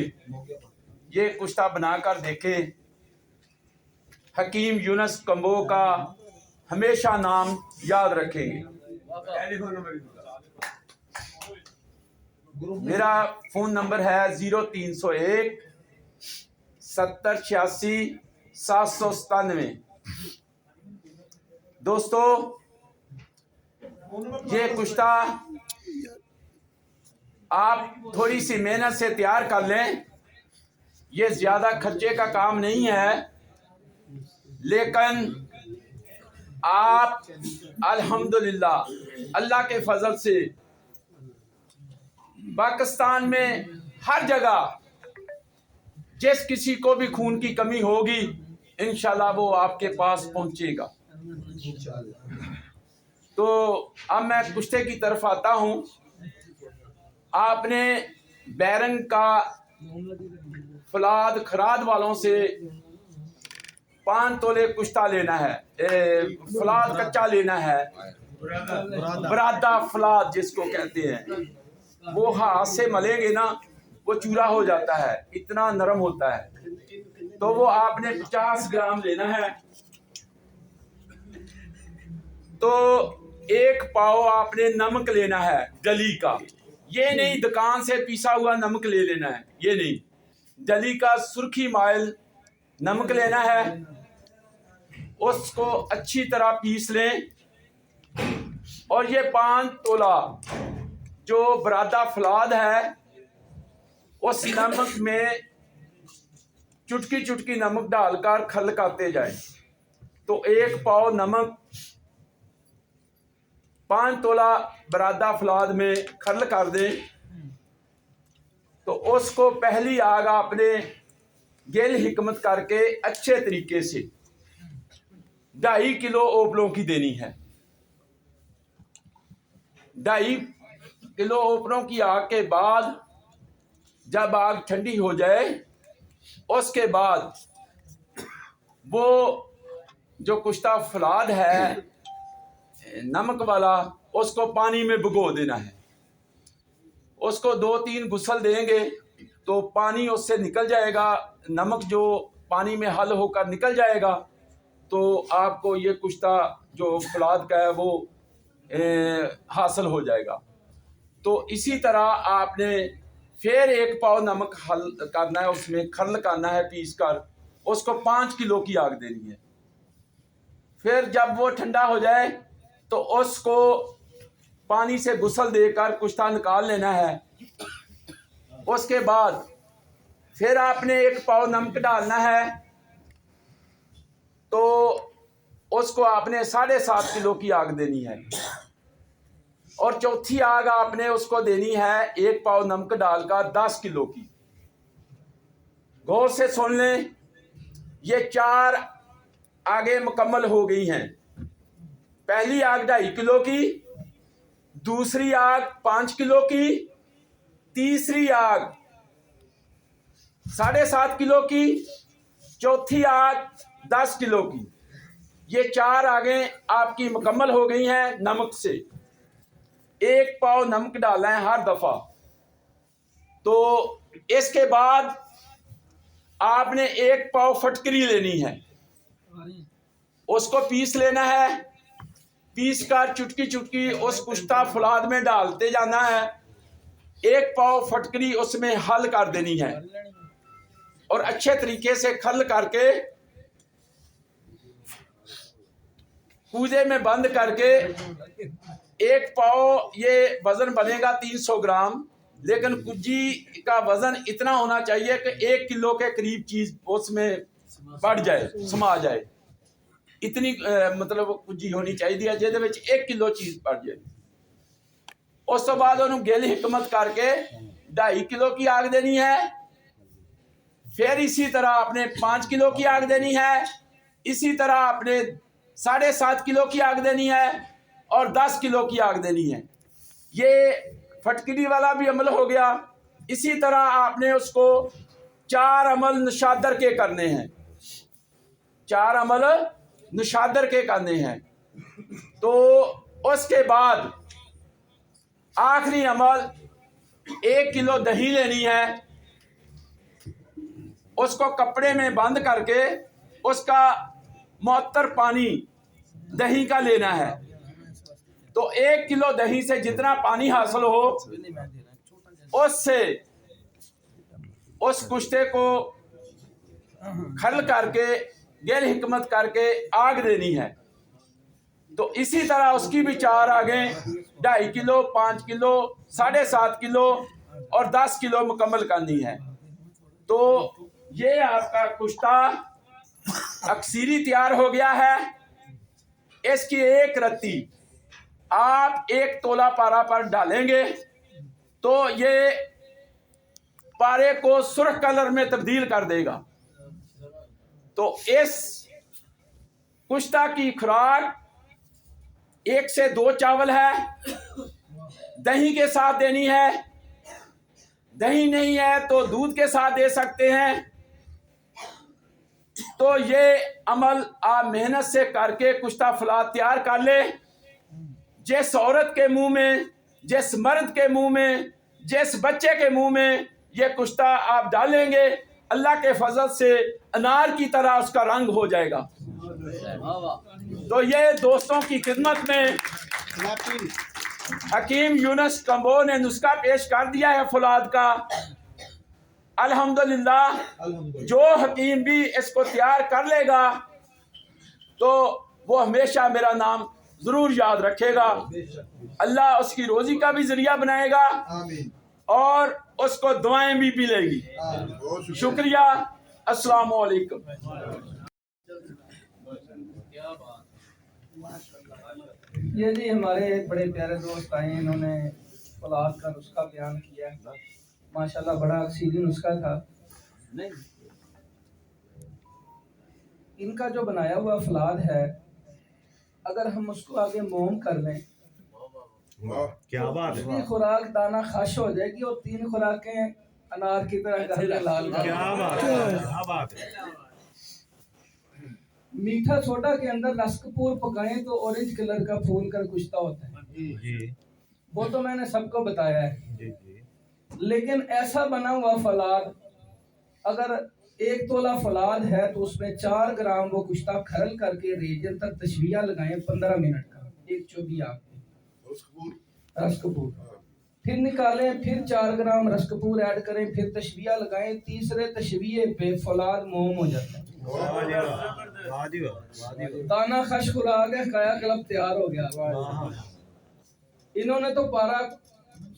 ये कुश्ता बनाकर देखें। हकीम यूनुस कंबो का हमेशा नाम याद रखेंगे। मेरा फ़ोन नंबर है 0301 70 86 797। दोस्तों, ये कुश्ता आप थोड़ी सी मेहनत से तैयार कर लें। ये ज़्यादा खर्चे का काम नहीं है, लेकिन आप अल्हम्दुलिल्लाह अल्लाह के फजल से पाकिस्तान में हर जगह जिस किसी को भी खून की कमी होगी, इंशाल्लाह वो आपके पास पहुंचेगा। तो अब मैं कुश्ते की तरफ आता हूं। आपने बैरंग का फलाद खराद वालों से 5 तोले कुश्ता लेना है, फलाद कच्चा लेना है, बरादा फलाद जिसको कहते हैं। वो हाथ से मलेंगे ना, वो चूरा हो जाता है, इतना नरम होता है। तो वो आपने 50 ग्राम लेना है। तो 1 पाव आपने नमक लेना है डली का। ये नहीं दुकान से पीसा हुआ नमक ले लेना है, ये नहीं, डली का सुर्खी माइल नमक लेना है। उसको अच्छी तरह पीस लें। और ये 5 तोला जो बरादा फलाद है, उस नमक में चुटकी चुटकी नमक डालकर खलकाते जाए। तो 1 पाव नमक 5 तोला बरादा फलाद में खल कर दें। तो उसको पहली आग आपने गेल हिकमत करके अच्छे तरीके से 2.5 किलो ओपलों की देनी है। 2.5 किलो ओपलों की आग के बाद जब आग ठंडी हो जाए, उसके बाद वो जो कुश्ता फलाद है नमक वाला, उसको पानी में भिगो देना है। उसको 2-3 गुसल देंगे तो पानी उससे निकल जाएगा, नमक जो पानी में हल होकर निकल जाएगा। तो आपको ये कुश्ता जो फलाद का है वो हासिल हो जाएगा। तो इसी तरह आपने फिर 1 पाव नमक हल करना है, उसमें खल करना है पीस कर, उसको 5 किलो की आग देनी है। फिर जब वो ठंडा हो जाए तो उसको पानी से गुसल देकर कुश्ता निकाल लेना है। उसके बाद फिर आपने 1 पाव नमक डालना है। तो उसको आपने 7.5 किलो की आग देनी है। और चौथी आग आपने उसको देनी है 1 पाव नमक डालकर 10 किलो की। गौर से सुन लें, ये 4 आगे मुकम्मल हो गई हैं। पहली आग 2.5 किलो की, दूसरी आग 5 किलो की, तीसरी आग 7.5 किलो की, चौथी आग 10 किलो की। ये 4 आगें आपकी मुकम्मल हो गई हैं नमक से। 1 पाव नमक डालना है हर दफा। तो इसके बाद आपने 1 पाव फटकरी लेनी है, उसको पीस लेना है। पीस कर चुटकी चुटकी उस कुश्ता फलाद में डालते जाना है। 1 पाव फटकरी उसमें हल कर देनी है और अच्छे तरीके से खल करके कूजे में बंद करके एक पाव ये वजन बनेगा 300 ग्राम, लेकिन कुज्जी का वजन इतना होना चाहिए कि 1 किलो के करीब चीज उसमें बढ़ जाए, समा जाए। इतनी मतलब कुज्जी होनी चाहिए जिहदे विच 1 किलो चीज बढ़ जाए। उस तो बाद उन्होंने गिल हिकमत करके 2.5 किलो की आग देनी है। फिर इसी तरह आपने 5 किलो की आग देनी है। इसी तरह आपने 7.5 किलो की आग देनी है और 10 किलो की आग देनी है। ये फटकरी वाला भी अमल हो गया। इसी तरह आपने उसको 4 अमल निशादर के करने हैं, 4 अमल निशादर के करने हैं। तो उसके बाद आखिरी अमल 1 किलो दही लेनी है, उसको कपड़े में बंद करके उसका मुअत्तर पानी दही का लेना है। तो 1 किलो दही से जितना पानी हासिल हो उससे उस कुश्ते को खल करके गेल हिकमत करके आग देनी है। तो इसी तरह उसकी भी 4 आगें 2.5 किलो, 5 किलो, 7.5 किलो और 10 किलो मुकम्मल करनी है। तो ये आपका कुश्ता अक्सीरी तैयार हो गया है। इसकी एक रत्ती आप 1 तोला पारा पर डालेंगे तो ये पारे को सुर्ख कलर में तब्दील कर देगा। तो इस कुश्ता की खुराक 1 से 2 चावल है, दही के साथ देनी है। दही नहीं है तो दूध के साथ दे सकते हैं। तो ये अमल आप मेहनत से करके कुश्ता फलाद तैयार कर ले। जिस औरत के मुंह में, जिस मर्द के मुंह में, जिस बच्चे के मुंह में ये कुश्ता आप डालेंगे, अल्लाह के फजल से अनार की तरह उसका रंग हो जाएगा। तो ये दोस्तों की खिदमत में हकीम यूनुस कंबो ने नुस्खा पेश कर दिया है फुलाद का। अल्हम्दुलिल्लाह जो हकीम भी इसको तैयार कर लेगा तो वो हमेशा मेरा नाम जरूर याद रखेगा। अल्लाह उसकी रोजी का भी जरिया बनाएगा और उसको दुआएं भी मिलेगी। शुक्रिया। अस्सलाम वालेकुम। ये जी हमारे एक बड़े प्यारे दोस्त आए, इन्होंने फलाद का नुस्खा बयान किया। माशाल्लाह बड़ा अक्सीरी नुस्खा था। इनका जो बनाया हुआ फलाद है, अगर हम उसको आगे मोम कर लें, क्या बात है, उसकी खुराक दाना खाश हो जाएगी और 3 खुराकें अनार की तरह करके लाल कर। क्या बात है, क्या बात है। मीठा सोडा के अंदर रसकपूर पकाएं तो ऑरेंज कलर का फूल कर कुश्ता होता है। जी वो तो मैंने सबको बताया है। जी। लेकिन ऐसा बना हुआ फलाद, अगर 1 तोला फलाद है तो उसमें 4 ग्राम वो कुश्ता खरल करके रेजन तक तशबिया लगाएं 15 मिनट का, 1 चौबी आग रसकपूर, फिर निकालें, फिर 4 ग्राम रसकपूर ऐड करें, फिर तशबिया लगाएं। तीसरे तशबिये पे फलाद मोम हो जाता है। दाना खश खुराक है, काया कलब तैयार हो गया। इन्होंने तो पारा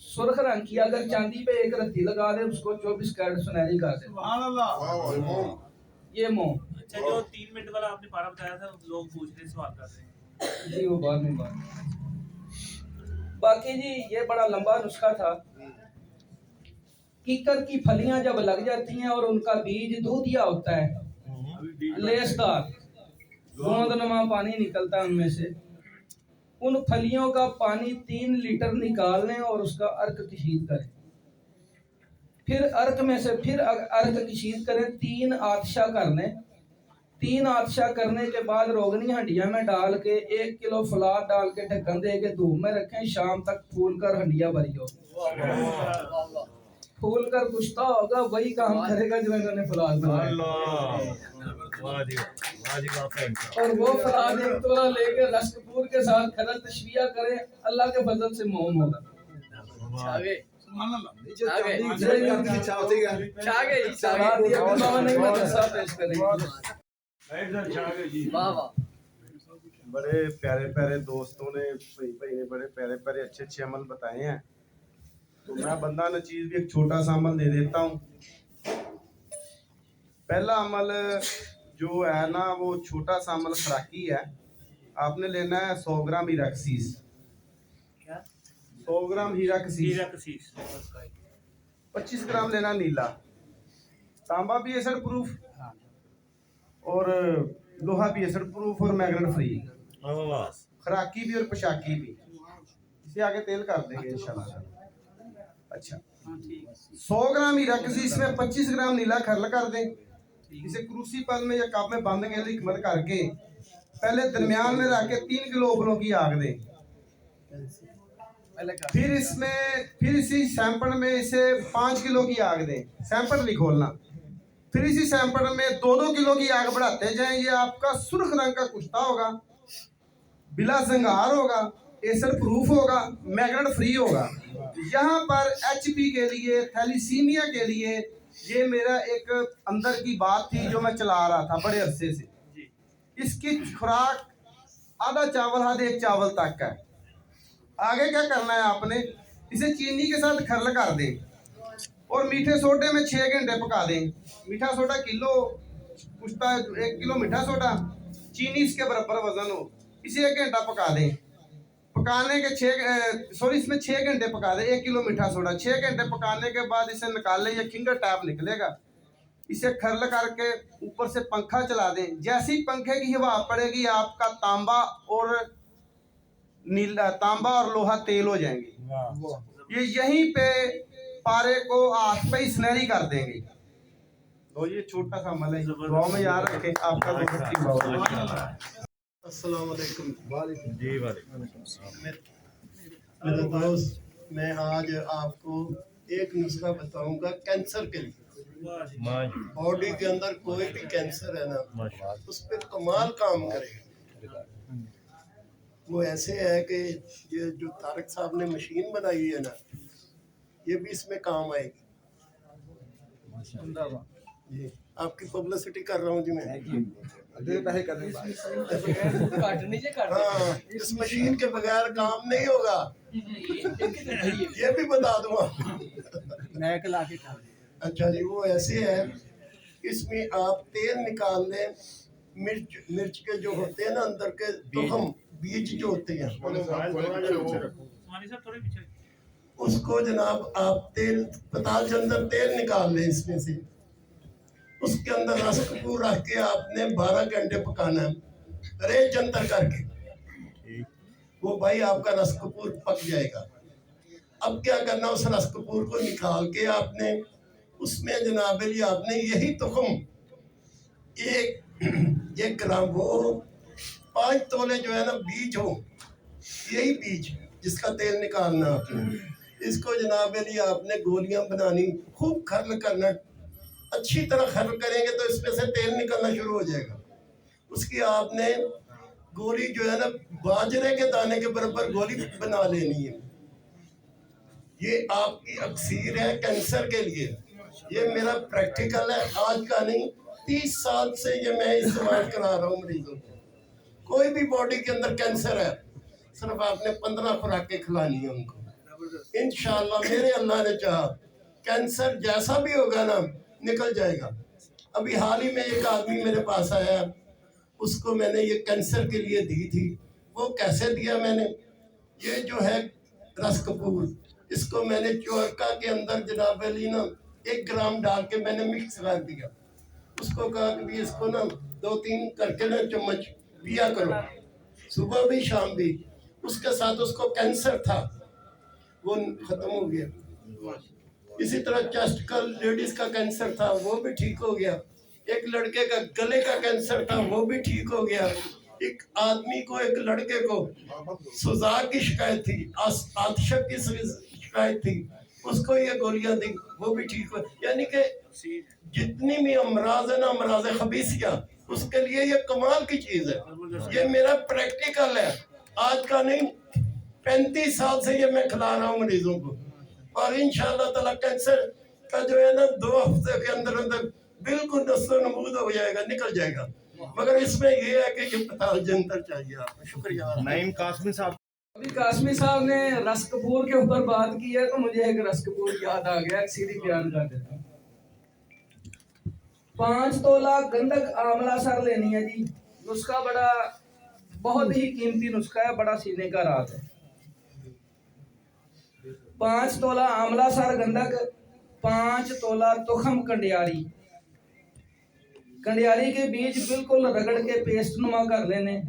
सुर्ख रंग किया। अगर चांदी पे एक रत्ती लगा दे उसको 24 कैरेट सुनहरी कर दे। ये मोम। अच्छा, जो 3 मिनट वाला आपने पारा बताया था, लोग पूछ रहे, सवाल कर रहे हैं। जी वो बाद में बात। बाकी जी ये बड़ा लंबा नुस्खा था। कीकर की फलियां जब लग जाती हैं और उनका बीज दूधिया होता है, लेसदार, गोंदनुमा पानी निकलता है उनमें से, उन फलियों का पानी 3 लीटर निकाल लें और उसका अर्क कशीद करें। फिर अर्क में से फिर अर्क कशीद करें, 3 आतशा कर लें। 3 आतशा करने के बाद रोगनी हंडिया में डाल के 1 किलो फलाद डाल के ढक्कन दे के धूप में रखें। शाम तक फूल कर हंडिया भरी हो, फूल कर कुश्ता होगा, वही काम करेगा जो इन्होंने फलाद बनाया। और वो फलाद 1 तोला लेकर रसकपूर के साथ खरल तशबिया करें, अल्लाह के फजल से मोम होगा। बड़े प्यारे प्यारे दोस्तों ने भाई ने बड़े प्यारे प्यारे अच्छे अच्छे अमल बताए हैं। तो मैं बंदा नचीज भी एक छोटा सा अमल दे देता हूँ। पहला अमल जो है ना वो छोटा सा अमल खुराकी है। आपने लेना है 100 ग्राम हीरा कसीस। 100 ग्राम हीरा कसीस, 25 ग्राम लेना नीला, तांबा भी एसिड प्रूफ और लोहा भी एसिड प्रूफ और मैग्नेट फ्री, खुराकी भी और पोशाकी भी। इसे आगे तेल कर देंगे इंशाल्लाह। अच्छा 100 ग्राम हीरा कसीस में 25 ग्राम नीला खरल कर दें। इसे क्रूसीफल में या कप में बंद के लिए मत करके पहले दरमियान में रख के 3 किलो उबलों की आग दें। फिर इसी सैंपल में इसे 5 किलो की आग दें। सैंपल नहीं खोलना। फिर इसी सैंपल में 2-2 किलो की आग बढ़ाते जाएं। ये आपका सुर्ख रंग का कुश्ता होगा, बिला जंगार होगा, एसिड प्रूफ होगा, मैग्नेट फ्री होगा। यहाँ पर HP के लिए, थैलीसीमिया के लिए ये मेरा एक अंदर की बात थी जो मैं चला रहा था बड़े अरसे से। इसकी खुराक आधा चावल आधे 1 चावल तक है। आगे क्या करना है आपने, इसे चीनी के साथ खरल कर दें और मीठे सोडे में 6 घंटे पका दें। मीठा सोडा किलो, कुश्ता 1 किलो मीठा सोडा, चीनी इसके बराबर वजन हो। इसे 1 घंटा पका दें। पकाने के इसमें 6 घंटे पका दें। 1 किलो मीठा सोडा 6 घंटे पकाने के बाद इसे निकालें। ये फिंगर टैप निकलेगा। इसे खरल करके ऊपर से पंखा चला दें। जैसे ही पंखे की हवा पड़ेगी आपका तांबा और लोहा तेल हो जाएंगे। ये यहीं पे पारे को हाथ पे ही स्नैरी कर देंगे। तो ये छोटा सा अमल है, दुआ में याद रखें। आपका अस्सलाम वालेकुम। जी वालेकुम। मेरे दोस्त, मैं आज आपको एक नुस्खा बताऊंगा कैंसर के लिए। बॉडी के अंदर कोई भी कैंसर है ना, उस पर कमाल काम करेगा। वो ऐसे है कि ये जो तारक साहब ने मशीन बनाई है ना, ये भी इसमें काम आएगी। जी आपकी पब्लिसिटी कर रहा हूँ जी मैं। हाँ, इस मशीन के बगैर काम नहीं होगा, ये भी बता दूंगा। अच्छा जी, वो ऐसे है, इसमें आप तेल निकाल लें। मिर्च के जो होते हैं ना अंदर के तुखम बीज जो होते हैं, उसको जनाब आप तेल पताल के अंदर तेल निकाल लें इसमें से। उसके अंदर रस कपूर रख के आपने 12 घंटे पकाना है, रेत जंतर करके। वो भाई आपका रस कपूर पक जाएगा। अब क्या करना, उस रस कपूर को निकाल के आपने उसमें जनाब अली आपने यही तुखम 1 ग्राम हो, 5 तोले जो है ना बीज हो, यही बीज जिसका तेल निकालना आपने। इसको जनाब अली आपने गोलियां बनानी, खूब खर्ल करना, अच्छी तरह खर्ल करेंगे तो इसमें से तेल निकलना शुरू हो जाएगा। उसकी आपने गोली जो है ना बाजरे के दाने के बराबर गोली बना लेनी है। ये आपकी अक्सीर है कैंसर के लिए। ये मेरा प्रैक्टिकल है, आज का नहीं, 30 साल से ये मैं इस्तेमाल करा रहा हूँ मरीजों को। कोई भी बॉडी के अंदर कैंसर है, सिर्फ आपने 15 खुराकें खिलानी है उनको। इंशाल्लाह मेरे अल्लाह ने चाहा कैंसर जैसा भी होगा ना निकल जाएगा। अभी हाल ही में एक आदमी मेरे पास आया, उसको मैंने ये कैंसर के लिए दी थी। वो कैसे दिया मैंने, ये जो है रस कपूर, इसको मैंने चोरका के अंदर जनाब अली ना 1 ग्राम डाल के मैंने मिक्स कर दिया। उसको कहा कि भी इसको ना 2-3 करके ना चम्मच पिया करो, सुबह भी शाम भी। उसके साथ उसको कैंसर था, वो खत्म हो गया। इसी तरह चेस्ट का लेडीज का कैंसर था, वो भी ठीक हो गया। एक लड़के का गले का कैंसर था, वो भी ठीक हो गया। एक आदमी को, एक लड़के को सुजार की शिकायत थी, आतिशक की शिकायत थी, उसको ये गोलियां दी, वो भी ठीक हो। यानी कि जितनी भी अमराज है ना, अमराज खबीसिया, उसके लिए ये कमाल की चीज है। ये मेरा प्रैक्टिकल है, आज का नहीं, 35 साल से ये मैं खिला रहा हूँ मरीजों को। और इंशाअल्लाह ताला कैंसर का जो है ना 2 हफ्ते के अंदर अंदर बिल्कुल नस्लो नमूद हो जाएगा, निकल जाएगा। मगर इसमें ये है कि ये पताल जंतर चाहिए आपको। शुक्रिया। नईम कासमी साहब। अभी कासमी साहब ने रस कपूर के ऊपर बात की है तो मुझे एक रस कपूर याद आ गया, सीधी बयान कर देता हूँ। 5 तोला गंधक आंवला सर लेनी है जी। नुस्खा बड़ा बहुत ही कीमती नुस्खा है, बड़ा सीने का राज है। 5 तोला आंवला सर गंधक, 5 तोला तुखम कंडियारी। कंडियारी के बीज बिल्कुल रगड़ के पेस्ट नुमा कर लेने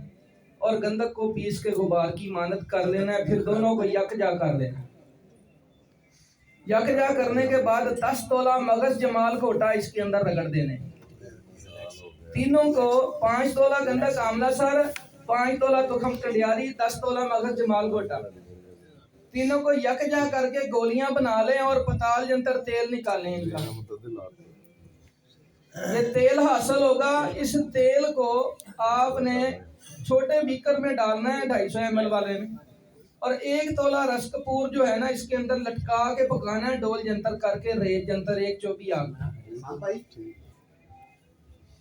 और गंधक को पीस के गुबार की मानत कर लेना है। फिर दोनों को यकजा कर लेना। यकजा करने के बाद 10 तोला मगज जमाल घोटा इसके अंदर रगड़ देने। तीनों को 5 तोला गंधक आंवला सर, 5 तोला तुखम कंडियारी, 10 तोला मगज जमाल घोटा, तीनों को यकजा करके गोलियां बना लें और पताल जंतर तेल निकालें इनका। ये तेल हासिल होगा। इस तेल को आपने छोटे बीकर में डालना है 250 ml वाले में, और 1 तोला रस कपूर जो है ना इसके अंदर लटका के पकाना है डोल जंतर करके, रेत जंतर 1 चौपी आग।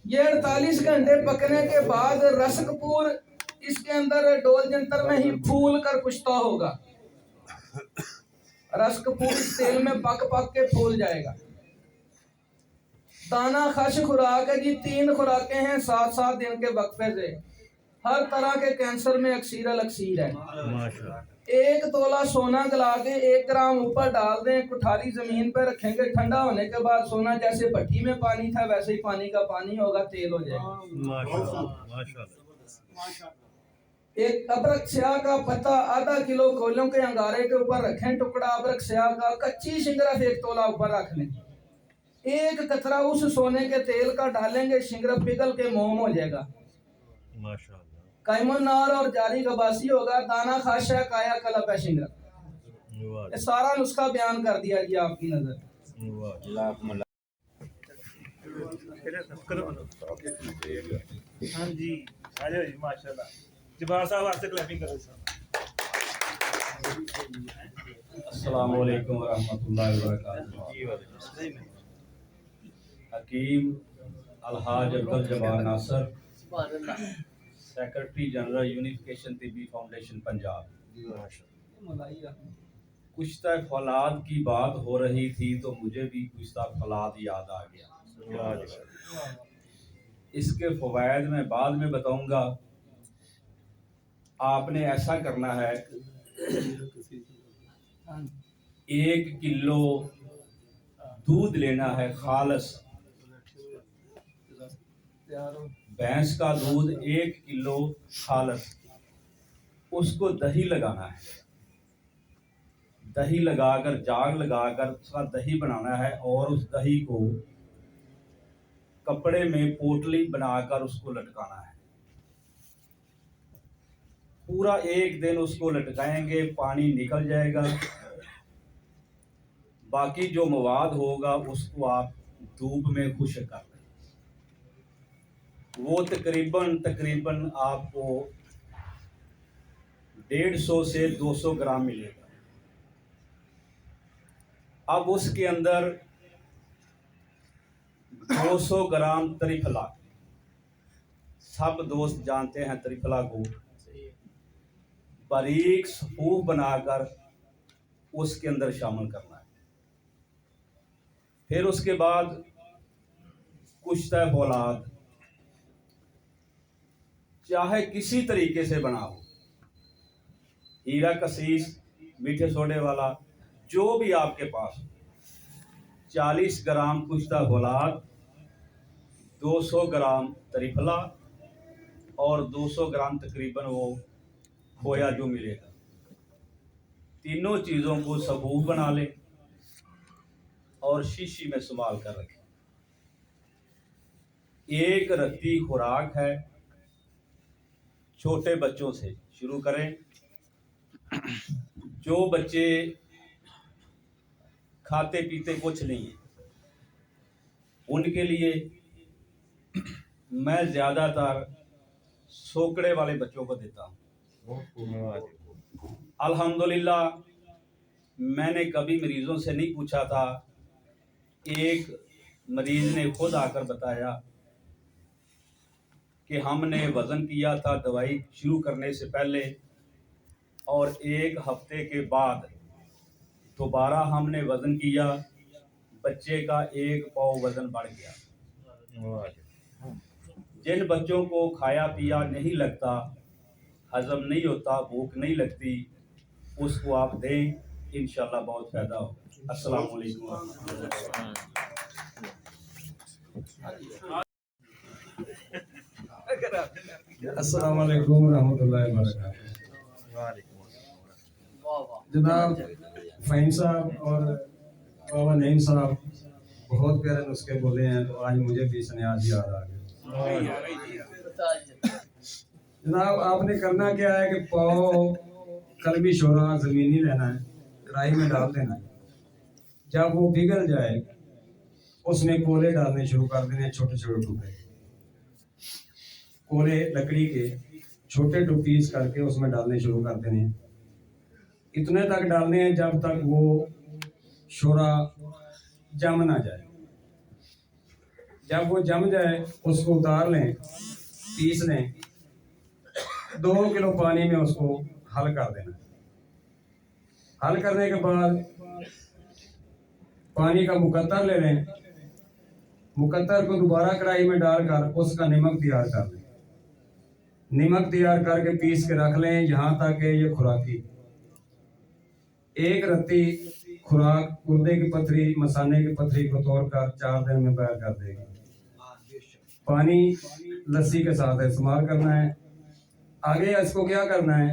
ये 48 घंटे पकने के बाद रस कपूर इसके अंदर डोल जंतर में ही फूल कर कुश्ता होगा। रस कपूर इस तेल में पक के फूल जाएगा। दाना खश खुराक है जी। 3 खुराकें हैं 7-7 दिन के वक्फे से। हर तरह के कैंसर में अक्सीर है। 1 तोला सोना गला के 1 ग्राम ऊपर डाल दें, कुठारी जमीन पर रखेंगे। ठंडा होने के बाद सोना जैसे भट्टी में पानी था वैसे ही पानी का पानी होगा, तेल हो जाएगा। एक अबरक स्याह का पत्ता आधा किलो कोयलों के अंगारे के ऊपर रखें। टुकड़ा अबरक स्याह का, कच्ची शिंगरफ 1 तोला ऊपर रख लें। 1 कतरा उस सोने के तेल का डालेंगे, शिंगरफ पिघल के मोम हो जाएगा। कायमन नार और जारी गबासी होगा। दाना खाश है, काया कलब है शिंगरफ। ये सारा नुस्खा बयान कर दिया जी आपकी नजर। हाँ जी, आ जाओ जी, माशाल्लाह। जबार साहब आपसे क्लैपिंग करो सर। अस्सलाम वालेकुम वरहमतुल्लाहि वबरकातुहू। Hakim Alhaj Abdul Jabbar Nasir, secretary general unification Tibbi foundation Punjab. कुश्ता फौलाद की बात हो रही थी तो मुझे भी कुश्ता फौलाद याद आ गया। इसके फवायद मैं बाद में बताऊंगा। आपने ऐसा करना है, 1 किलो दूध लेना है खालस, भैंस का दूध 1 किलो खालस। उसको दही लगाना है, दही लगाकर जाग लगाकर उसका दही बनाना है और उस दही को कपड़े में पोटली बनाकर उसको लटकाना है। पूरा 1 दिन उसको लटकाएंगे, पानी निकल जाएगा। बाकी जो मवाद होगा उसको आप धूप में खुश्क कर लें। वो तकरीबन आपको 150 से 200 ग्राम मिलेगा। अब उसके अंदर 200 ग्राम त्रिफला, सब दोस्त जानते हैं त्रिफला को, बारीक सफूफ बनाकर उसके अंदर शामिल करना है। फिर उसके बाद कुश्ता फौलाद चाहे किसी तरीके से बना हो, हीरा कसीस, मीठे सोडे वाला, जो भी आपके पास, 40 ग्राम कुश्ता फौलाद, 200 ग्राम त्रिफला और 200 ग्राम तकरीबन वो खोया जो मिलेगा। तीनों चीज़ों को सबूत बना लें और शीशी में संभाल कर रखें। 1 रत्ती खुराक है। छोटे बच्चों से शुरू करें। जो बच्चे खाते पीते कुछ नहीं है, उनके लिए मैं ज़्यादातर सोकड़े वाले बच्चों को देता हूँ। अल्हम्दुलिल्लाह, मैंने कभी मरीज़ों से नहीं पूछा था। एक मरीज़ ने खुद आकर बताया कि हमने वज़न किया था दवाई शुरू करने से पहले, और 1 हफ्ते के बाद दोबारा हमने वज़न किया, बच्चे का 1 पाव वज़न बढ़ गया। जिन बच्चों को खाया पिया नहीं लगता, हजम नहीं होता, भूख नहीं लगती, उसको आप दें, इंशाल्लाह बहुत फ़ायदा हो। अस्सलाम वालेकुम। अस्सलाम वालेकुम रहमतुल्लाहि व बरकातहू। जनाब फ़हीम साहब और बाबा नईम साहब बहुत प्यारे नुस्खे बोले हैं, तो आज मुझे भी सन्यास याद आ गया। जनाब आपने करना क्या है कि पाव कलमी शोरा ज़मीनी लेना है, कढ़ाई में डाल देना है। जब वो पिघल जाए उसमें कोले डालने शुरू कर देने, छोटे छोटे टुकड़े कोले लकड़ी के छोटे पीस करके उसमें डालने शुरू कर देने। इतने तक डालने हैं जब तक वो शोरा जम ना जाए। जब वो जम जाए उसको उतार लें, पीस लें, 2 किलो पानी में उसको हल कर देना। हल करने के बाद पानी का मुकद्दर ले लें, मुकद्दर को दोबारा कढ़ाई में डालकर उसका नमक तैयार कर लें। नमक तैयार करके पीस के रख लें, यहाँ तक कि ये खुराकी 1 रत्ती खुराक गुर्दे की पथरी, मसाने की पथरी को तोड़कर 4 दिन में बैर कर देगी। पानी लस्सी के साथ इस्तेमाल करना है। आगे इसको क्या करना है,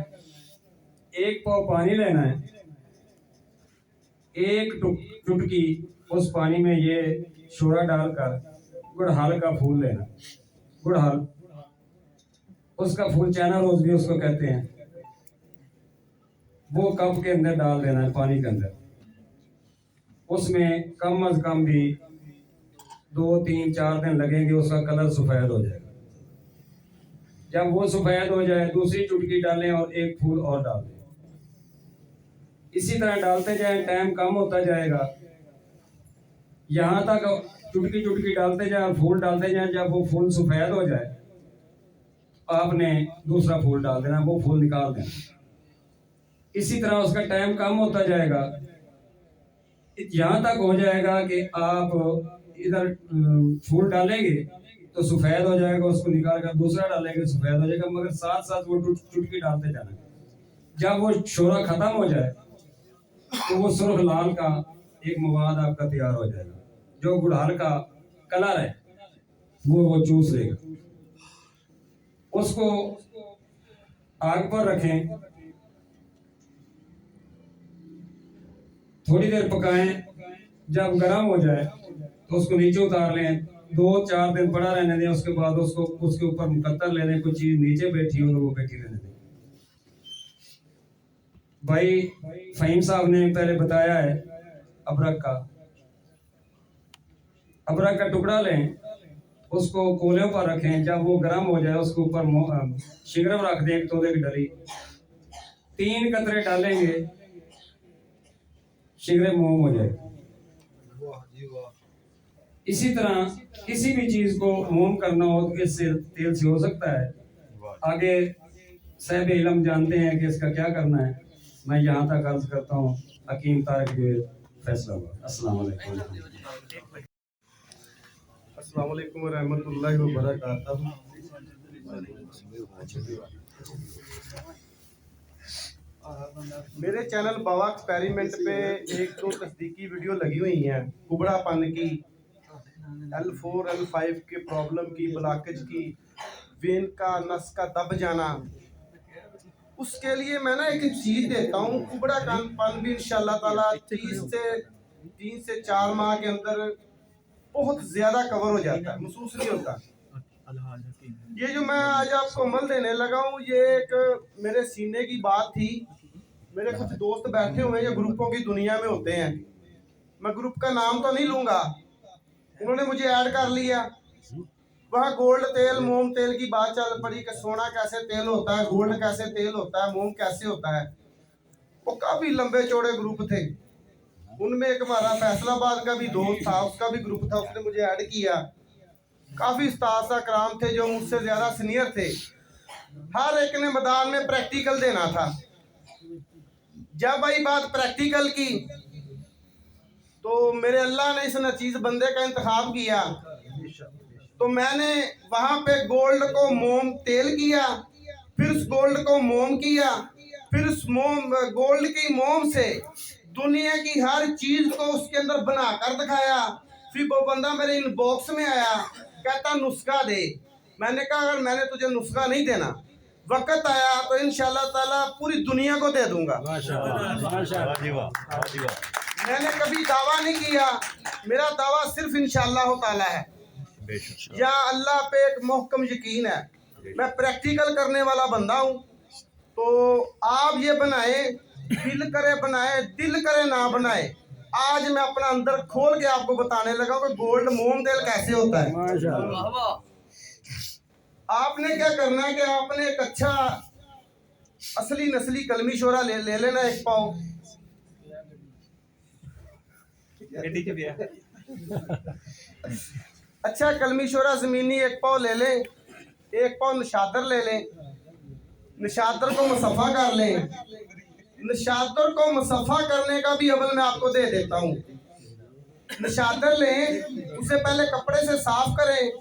1 पाव पानी लेना है, 1 चुटकी उस पानी में ये शोरा डालकर गुड़हल का फूल लेना। गुड़हल, उसका फूल चाइना रोज भी उसको कहते हैं, वो कप के अंदर डाल देना है पानी के अंदर। उसमें कम अज कम भी 2, 3, 4 दिन लगेंगे, उसका कलर सफ़ेद हो जाएगा। जब वो सफ़ेद हो जाए दूसरी चुटकी डालें और 1 फूल और डाल दें। इसी तरह डालते जाएं, टाइम कम होता जाएगा, यहाँ तक चुटकी चुटकी डालते जाएं, फूल डालते जाएं। जब वो फूल सफ़ेद हो जाए आपने दूसरा फूल डाल देना, वो फूल निकाल देना। इसी तरह उसका टाइम कम होता जाएगा, यहाँ तक हो जाएगा कि आप इधर फूल डालेंगे तो सफ़ेद हो जाएगा, उसको निकाल कर दूसरा डालेंगे सफ़ेद हो जाएगा, मगर साथ साथ वो चुटकी डालते जाना। जब वो शोरा ख़त्म हो जाए तो वो सुर्ख लाल का एक मवाद आपका तैयार हो जाएगा, जो गुड़हल का कलर है वो चूस लेगा। उसको आग पर रखें, थोड़ी देर पकाएं। जब गर्म हो जाए तो उसको नीचे उतार लें, 2-4 दिन पड़ा रहने दें। उसके बाद उसको उसके ऊपर मुकद्दर ले लें, कुछ चीज नीचे बैठी हो तो वो बैठी रहने दें। भाई फ़हीम साहब ने पहले बताया है अबरक का टुकड़ा लें, उसको कोलियों पर रखें। जब वो गर्म हो जाए उसके ऊपर शिंगरम रख दें, 1 तोले की डली, 3 कतरे डालेंगे, शिंगरे मोम हो जाए। इसी तरह किसी भी चीज को मोम करना हो तो इससे तेल से हो सकता है। आगे साहिब इल्म जानते हैं कि इसका क्या करना है। मैं यहाँ तक अर्ज करता हूँ, हकीम तारिक फैसलाबाद। अस्सलाम वालेकुम। अस्सलाम वालेकुम व रहमतुल्लाहि व बरकातहू। मेरे चैनल बाबा एक्सपेरिमेंट पे 1-2 तस्दीकी वीडियो लगी हुई हैं, कुबड़ापन की, L4 L5 के प्रॉब्लम की, ब्लॉकेज की, वेन का नस का दब जाना। उसके लिए मैं ना एक चीज देता हूँ, कुबड़ापन भी इंशाल्लाह ताला 3 से 4 माह के अंदर बहुत ज्यादा कवर हो जाता है, महसूस नहीं होता। ये जो मैं आज आपको अमल देने लगा हूँ, ये एक मेरे सीने की बात थी। मेरे कुछ दोस्त बैठे हुए हैं जो ग्रुपों की दुनिया में होते हैं, मैं ग्रुप का नाम तो नहीं लूंगा, उन्होंने मुझे ऐड कर लिया। वहाँ गोल्ड तेल, मोम तेल की बात चल पड़ी कि सोना कैसे तेल होता है, गोल्ड कैसे तेल होता है, मोम कैसे होता है। वो काफी लंबे चौड़े ग्रुप थे। उनमें एक हमारा फैसलाबाद का भी दोस्त था, उसका भी ग्रुप था, उसने मुझे ऐड किया। काफ़ी उस्ताद कराम थे जो मुझसे ज़्यादा सीनियर थे। हर एक ने मैदान में प्रैक्टिकल देना था। जब आई बात प्रैक्टिकल की तो मेरे अल्लाह ने इस नचीज बंदे का इंतखाब किया। तो मैंने वहाँ पे गोल्ड को मोम तेल किया, फिर उस गोल्ड को मोम किया, फिर उस गोल्ड की मोम से दुनिया की हर चीज को उसके अंदर बना कर दिखाया। फिर वो बंदा मेरे इनबॉक्स में आया, कहता नुस्खा दे। मैंने कहा अगर मैंने तुझे नुस्खा नहीं देना, वक्त आया तो इंशाल्लाह ताला पूरी दुनिया को दे दूंगा। मैंने कभी दावा नहीं किया, मेरा दावा सिर्फ इंशाल्लाह ताला है। या अल्लाह पे एक मोहकम यकीन है। मैं प्रैक्टिकल करने वाला बंदा हूँ। तो आप ये बनाए, दिल करे बनाए, दिल करे ना बनाए। आज मैं अपना अंदर खोल के आपको बताने लगा कि गोल्ड मोम तेल कैसे होता है। आपने क्या करना है कि आपने एक अच्छा असली नस्ली कलमी शोरा ले लेना, एक पाव। अच्छा कलमी शोरा जमीनी एक पाव ले लें, एक पाव नशादर ले लें। नशादर को मुसफ़ा कर लें। नशादर को मुसफ़ा करने का भी अमल मैं आपको दे देता हूँ। नशादर लें, उसे पहले कपड़े से साफ करें,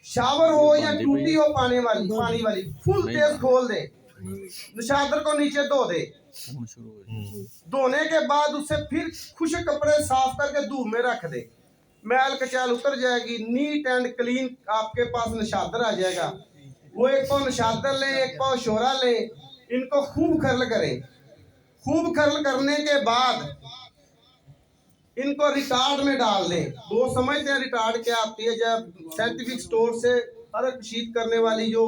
शावर हो या टूटी हो पानी वाली फुल तेज खोल दे। नशादर को नीचे धो दे। धोने के बाद उसे फिर खुश्क कपड़े साफ करके धूप में रख दे। मैल कचाल उतर जाएगी, नीट एंड क्लीन आपके पास नशादर आ जाएगा। वो एक पाव नशादर ले, एक पाव शोरा ले, इनको खूब खर्ल करें। खूब खर्ल करने के बाद इनको रिटार्ड में डाल दें। वो समझते हैं रिटार्ड क्या आती है, जब साइंटिफिक स्टोर से अरक शीत करने वाली जो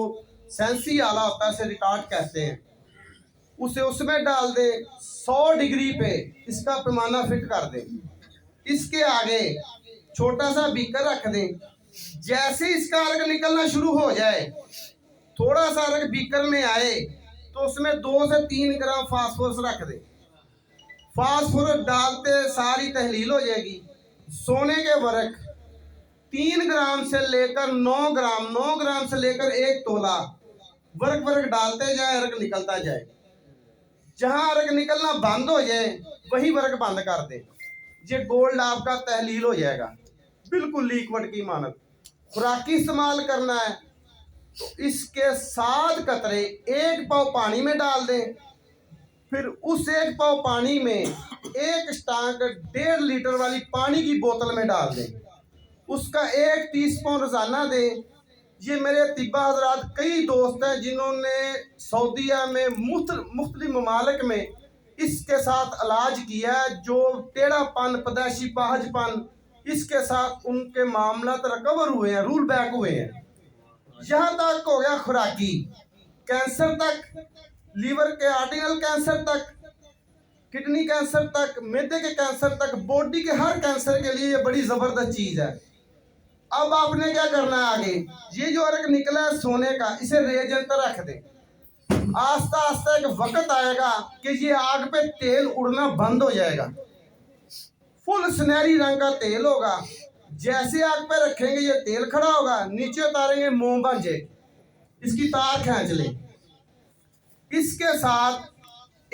सेंसी आला होता है, उसे रिटार्ड कहते हैं। उसे उसमें डाल दे। 100 डिग्री पे इसका पैमाना फिट कर दें। इसके आगे छोटा सा बीकर रख दें। जैसे इसका अर्क निकलना शुरू हो जाए, थोड़ा सा अर्क बीकर में आए तो उसमें 2 से 3 ग्राम फास्फोरस रख दें। फास्फोरस डालते सारी तहलील हो जाएगी। सोने के वर्क 3 ग्राम से लेकर 9 ग्राम, 9 ग्राम से लेकर 1 तोला वर्क डालते जाए, अर्क निकलता जाए। जहां अर्क निकलना बंद हो जाए वही वर्क बंद कर दे। ये गोल्ड आपका तहलील हो जाएगा, बिल्कुल लिक्विड की मानत। खुराकी इस्तेमाल करना है तो इसके 7 कतरे 1 पाव पानी में डाल दें। फिर उस 1 पाव पानी में 1 स्टांक 1.5 लीटर वाली पानी की बोतल में डाल दें। उसका 1 टीस्पून रोजाना दें। ये मेरे तिब्बा हजरात कई दोस्त हैं जिन्होंने सऊदीया में मुख्तलिफ ममालिक में इसके साथ इलाज किया है। जो टेढ़ापन, पैदाइशी पाहजपन, इसके साथ उनके मामला रिकवर हुए हैं, रूल बैक हुए हैं। यहाँ तक हो गया खुराकी, कैंसर तक, लीवर के आर्टिनल कैंसर तक, किडनी कैंसर तक, मैदे के कैंसर तक, बॉडी के हर कैंसर के लिए ये बड़ी जबरदस्त चीज है। अब आपने क्या करना है आगे, ये जो अर्क निकला है सोने का, इसे रेजन पर रख दे। आस्ता आस्ता एक वक्त आएगा कि ये आग पे तेल उड़ना बंद हो जाएगा। फुल सुनहरी रंग का तेल होगा। जैसे आग पे रखेंगे ये तेल खड़ा होगा, नीचे उतारेंगे मोम बन जाए। इसकी तार खींच ले। इसके साथ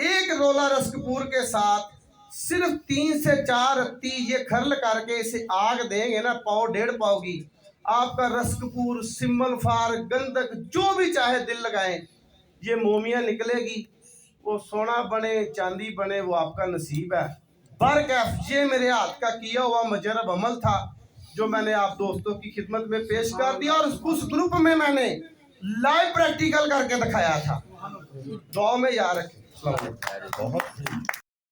1 रोला रस कपूर के साथ सिर्फ 3 से 4 रत्ती ये खर्ल करके इसे आग देंगे ना, पाव 1.5 पाव की, आपका रस कपूर, सिम्मल फार, गंधक, जो भी चाहे दिल लगाएं, ये मोमिया निकलेगी। वो सोना बने चांदी बने वो आपका नसीब है। बरकैफ ये मेरे हाथ का किया हुआ मुजरब अमल था जो मैंने आप दोस्तों की खिदमत में पेश कर दिया, और उस ग्रुप में मैंने लाइव प्रैक्टिकल करके दिखाया था। दुआ में याद रखें।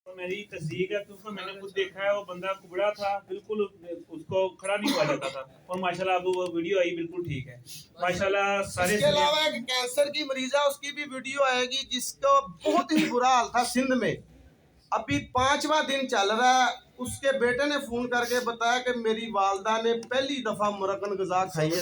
मेरी तस्दीक है, क्योंकि मैंने खुद देखा है। वो बंदा कुबड़ा था, बिल्कुल उसको खड़ा नहीं हुआ जाता था, और माशाल्लाह अब वो वीडियो आई बिल्कुल ठीक है माशाल्लाह। सारे इसके अलावा एक कैंसर की मरीज है, उसकी भी वीडियो आएगी, जिसका बहुत ही बुरा हाल था सिंध में। अभी 5वां दिन चल रहा है। उसके बेटे ने फोन करके बताया कि मेरी वालदा ने पहली दफा मुरक्कन गजा खाई है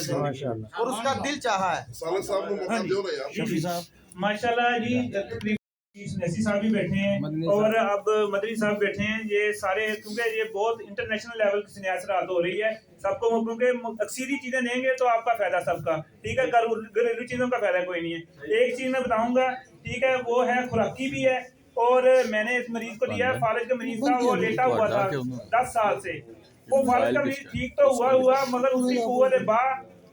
और उसका दिल चाहा है। साले साहब को मौका दो ना यार। माशाल्लाह जी। नसी साहब भी बैठे हैं और अब मदनी साहब बैठे हैं। ये सारे क्योंकि ये बहुत इंटरनेशनल लेवल की सियासत हो रही है, सबको क्योंकि अक्सरी चीजें लेंगे तो आपका फायदा सबका, ठीक है। घरेलू चीजों का फायदा कोई नहीं है। एक चीज मैं बताऊंगा, ठीक है, वो है खुराकी भी है। और मैंने इस मरीज को लिया, फालिज का मरीज था, वो लेटा हुआ था 10 साल से। वो फालिज का मरीज ठीक तो हुआ मगर उसकी कुव्वत बा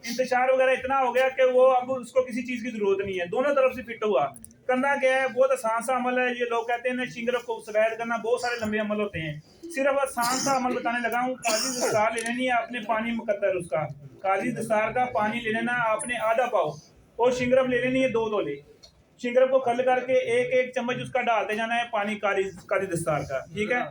इंतशार वगैरह इतना हो गया कि वो अब उसको किसी चीज की जरूरत नहीं है, दोनों तरफ से फिट हुआ। करना क्या है, बहुत आसान सा अमल है। ये लोग कहते हैं ना शिंगरफ को सफेद करना, बहुत सारे लंबे अमल होते हैं। सिर्फ आसान सा अमल बताने लगा हूँ। काजी दस्तार ले लेनी है आपने, पानी मुकद्दर उसका, काजी दस्तार का पानी ले लेना आपने आधा पाव, और शिंगरफ ले लेनी है 2 तोले। शिंगरफ को खल करके एक एक चम्मच उसका डालते जाना है पानी काजी दस्तार का, ठीक है।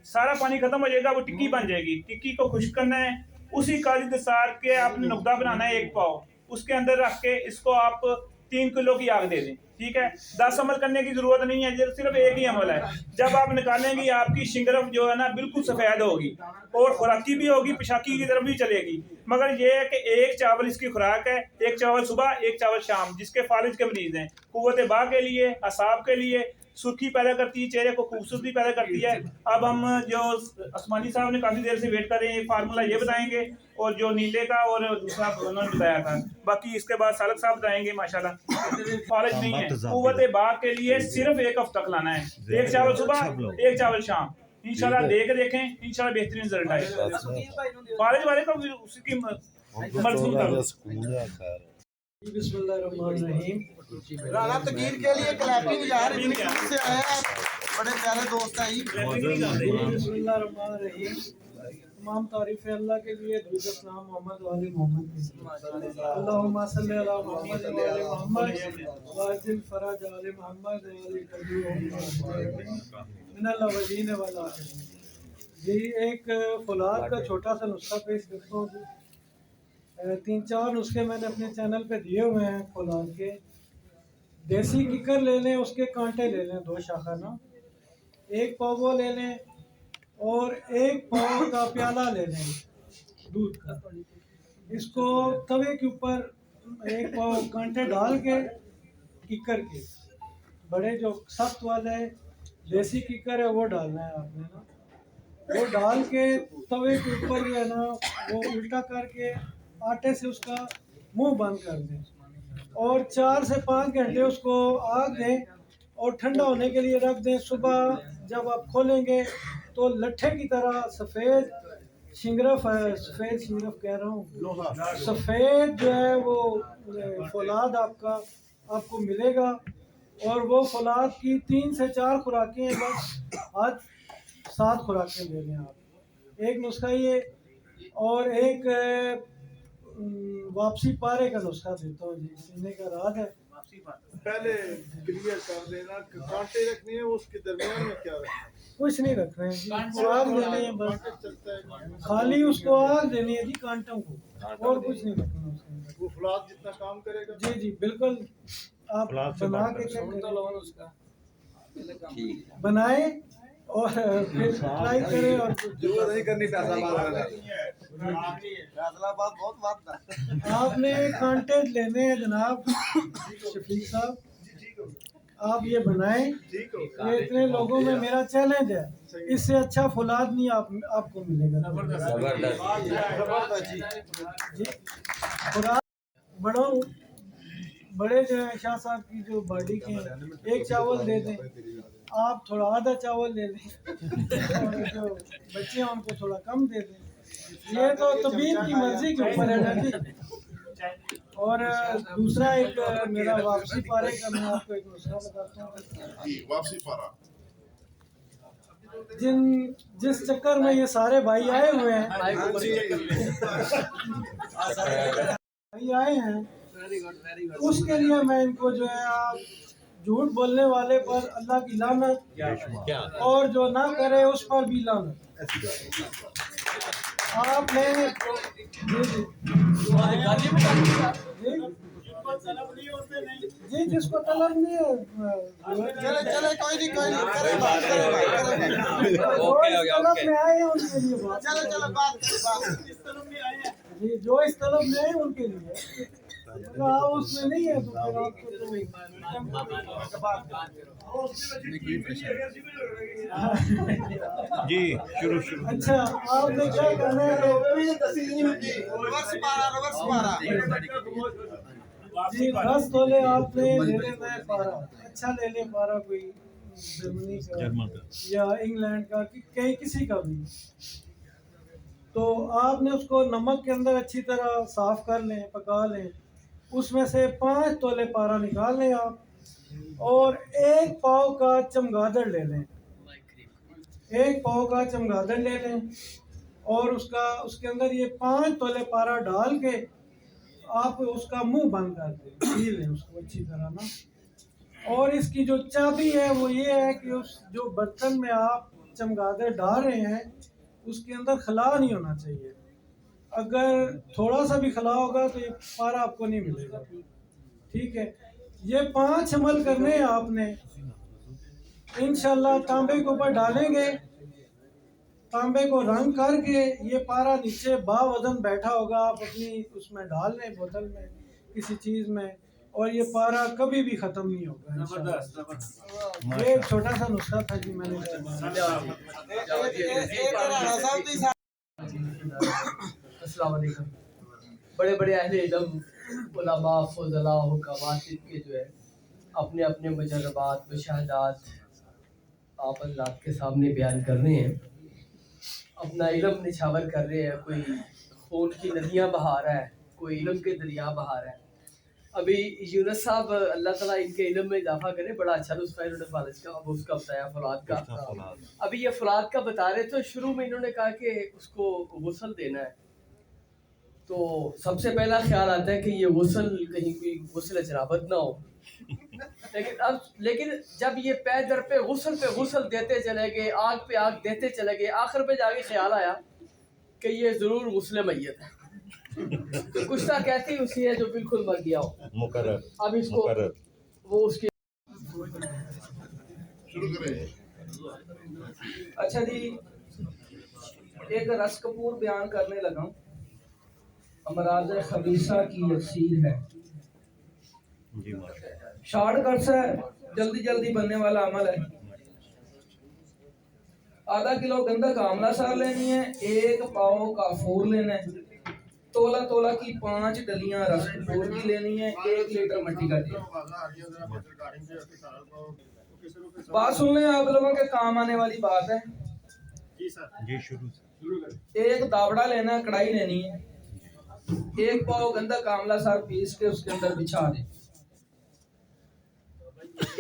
सारा पानी खत्म हो जाएगा, वो टिक्की बन जाएगी। टिक्की को खुश्क करना है, उसी काजी दस्तार के आपने नुकदा बनाना है 1 पाव, उसके अंदर रख के इसको आप 3 किलो की आग दे दें, ठीक है। 10 अमल करने की जरूरत नहीं है, सिर्फ एक ही अमल है। जब आप निकालेंगे आपकी शिंगरफ जो है ना बिल्कुल सफेद होगी और खुराकी भी होगी, पेशाकी की तरफ भी चलेगी। मगर ये है कि 1 चावल इसकी खुराक है, 1 चावल सुबह 1 चावल शाम, जिसके फालिज के मरीज हैं। कुव्वत बा के लिए, असाब के लिए, सुर्खी पैदा करती है, चेहरे को खूबसूरती पैदा करती है। अब हम जो असमानी साहब ने काफी देर से वेट कर रहे हैं, फार्मूला ये बताएंगे, और जो नीले का और दूसरा उन्होंने बताया था। बाकी इसके बाद सालक साहब बताएंगे। माशाल्लाह फालिज नहीं है। कुव्वत बा के लिए सिर्फ 1 हफ्ता लाना है, 1 चावल सुबह 1 चावल शाम। इंशाल्लाह देखें, इंशाल्लाह बेहतरीन रिजल्ट आएगा। फालिज वाले को उसकी बिस्मिल्लाहिर्रहमानिर्रहीम। राना तकीर के लिए क्लैपिंग यार, से आया बड़े प्यारे दोस्त हैं। बिस्मिल्लाहिर्रहमानिर्रहीम। तमाम तारीफ है अल्लाह के लिए, दुरूद सलाम मोहम्मद वाले मोहम्मद, अल्लाहुम्मा सल्ली अला मोहम्मद व आले मोहम्मद वाजिल फराज आले मोहम्मद वाले कदीम मिनल अवलीन वल आखिरीन। जी एक फौलाद का छोटा सा नुस्खा पेश करता हूँ जी। 3-4 नुस्खे मैंने अपने चैनल पे दिए हुए हैं फौलाद के। देसी किकर ले लें, उसके कांटे ले लें 2 शाखा ना, 1 पाव वो ले लें और 1 पाव का प्याला ले लें दूध का। इसको तवे के ऊपर 1 पाव कांटे डाल के, किकर के बड़े जो सख्त वाले देसी किकर है वो डालना है आपने ना। वो डाल के तवे के ऊपर जो है ना वो उल्टा करके आटे से उसका मुंह बंद कर दें और 4 से 5 घंटे उसको आग दें और ठंडा होने के लिए रख दें। सुबह जब आप खोलेंगे तो लट्ठे की तरह सफ़ेद शिंगरफ है, सफ़ेद शिंगरफ कह रहा हूँ, सफ़ेद जो है वो फौलाद आपको मिलेगा। और वो फौलाद की 3 से 4 खुराकें हैं, बस आज 7 खुराकें ले लें आप। एक नुस्खा ये, और एक वापसी पारे का नुस्खा देता हूँ जी, सीने का राज है। पहले क्लियर कर देना, कांटे रखने हैं उसके दरमियान में क्या रखना है? कुछ नहीं रख रहे हैं जी, आग देनी है बस, खाली उसको आग देनी है जी कांटों को, और कुछ नहीं रखना उसके अंदर। वो फौलाद जितना काम करेगा? जी जी बिल्कुल। आप बना के बनाए और फिर ट्राई करें। और नहीं करनी फैसलाबाद बहुत बात था। आपने कांटे लेने हैं जनाब शफीक साहब, आप ये बनाएं। ये इतने लोगों में मेरा चैलेंज है, इससे अच्छा फौलाद नहीं आपको मिलेगा। जी फौलाद बड़े जो है शाह साहब की जो बॉडी के हैं, 1 चावल दे दें आप, थोड़ा आधा चावल दे दें और जो बच्चे हैं उनको थोड़ा कम दे दें। ये तो तबीयत की मर्जी के ऊपर है ना जी। और दूसरा एक मेरा वापसी पारे का मैं आपको एक नुस्खा बताता हूँ। वापसी पारा जिस चक्कर में ये सारे भाई आए हुए हैं, भाई आए हैं, उसके लिए मैं इनको जो है आप झूठ बोलने वाले पर अल्लाह की लानत और जो ना करे उस पर भी लानत। आपने जी जिसको तलब नहीं है, चले कोई नहीं करे बात तलब में आए हैं उनके लिए चलो बात जी, जो इस तलब में आए उनके लिए उसमें नहीं है तो फिर आपको जी शुरू अच्छा आपने क्या करना है जी 10 तोले आपने ले लेना है पारा अच्छा ले ले पारा कोई जर्मनी का या इंग्लैंड का कहीं किसी का भी तो आपने उसको नमक के अंदर अच्छी तरह साफ कर लें पका लें उसमें से 5 तोले पारा निकाल लें आप और 1 पाव का चमगादड़ ले लें 1 पाव का चमगादड़ ले लें और उसके अंदर ये 5 तोले पारा डाल के आप उसका मुंह बंद कर दें पी लें उसको अच्छी तरह ना और इसकी जो चाबी है वो ये है कि उस जो बर्तन में आप चमगादड़ डाल रहे हैं उसके अंदर खला नहीं होना चाहिए अगर थोड़ा सा भी खला होगा तो ये पारा आपको नहीं मिलेगा ठीक है ये 5 अमल करने हैं आपने इंशाल्लाह तांबे के ऊपर डालेंगे तांबे को रंग करके ये पारा नीचे बावजन बैठा होगा आप अपनी उसमें डाल लें बोतल में किसी चीज में और ये पारा कभी भी खत्म नहीं होगा इंशाल्लाह ये एक छोटा सा नुस्खा था जी मैंने अस्सलाम वालेकुम बड़े बड़े अहले इल्म उलमा फज़ला हुक्कामात के जो है अपने अपने मुजर्रबात मुशाहदात आप हज़रात के सामने बयान कर रहे हैं अपना इल्म निछावर कर रहे हैं कोई खून की नदियाँ बहा रहा है कोई इल्म के दरिया बहा रहा है अभी यूनुस साहब अल्लाह ताला इनके इल्म में इजाफा करे बड़ा अच्छा नुस्खा इन्होंने फालिज का अब उसका बताया फलाद का अभी ये फलाद का बता रहे तो शुरू में इन्होंने कहा कि उसको गुस्ल देना है तो सबसे पहला ख्याल आता है कि ये गुस्ल कहीं कोई गुस्ल जनाबत ना हो लेकिन जब ये पै दर पे गुस्ल देते चले गए आग पे आग देते चले गए आखिर में जाके ख्याल आया कि ये जरूर गुस्ल मैयत है तो कुछ तो कहती उसी है जो बिल्कुल मर गया हो मुकर्रर अब इसको वो उसकी शुरू करें अच्छा जी एक रस कपूर बयान करने लगा हूँ अमराज खबीसा की अक्सीर है शॉर्टकट से जल्दी जल्दी बनने वाला अमल है आधा किलो गंधक आंवला सार लेनी है 1 पाव काफूर लेना है तोला तोला की 5 डलियां रस कपूर की लेनी है 1 लीटर मिट्टी का तेल बात सुन लें आप लोगों के काम आने वाली बात है जी शुरू एक दावड़ा लेना है कढ़ाई लेनी है 1 पाव गंधक आंवला सार पीस के उसके अंदर बिछा दें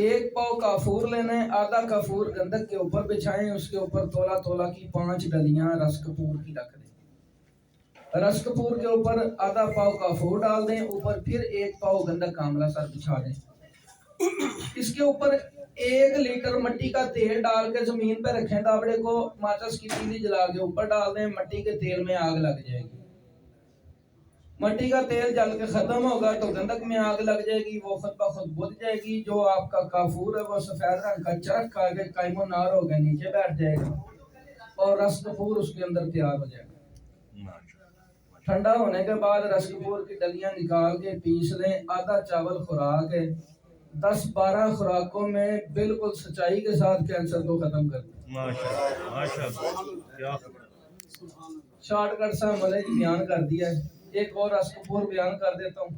1 पाव काफूर लेना है आधा काफूर गंधक के ऊपर बिछाएं उसके ऊपर तोला तोला की 5 डलियां रस कपूर की रख दें रस कपूर के ऊपर आधा पाव काफूर डाल दें ऊपर फिर 1 पाव गंधक आंवला सार बिछा दें इसके ऊपर 1 लीटर मिट्टी का तेल डाल के जमीन पे रखें दावड़े को माचिस की तीली जला के ऊपर डाल दें मिट्टी के तेल में आग लग जाएगी मिट्टी का तेल जल के खत्म होगा तो गंधक में आग लग जाएगी वो खुद ब खुद बुझ जाएगी जो आपका काफूर है वो सफेद रंग का चरख खा के कायमो नार हो गया नीचे बैठ जाएगा और रस कपूर उसके अंदर तैयार हो जाएगा ठंडा होने के बाद रस कपूर की डलियां निकाल के पीस लें आधा चावल खुराक है 10-12 खुराकों में बिल्कुल सच्चाई के साथ कैंसर को खत्म कर दें शॉर्टकट सा मैंने बयान कर दिया है एक और रस कपूर बयान कर देता हूँ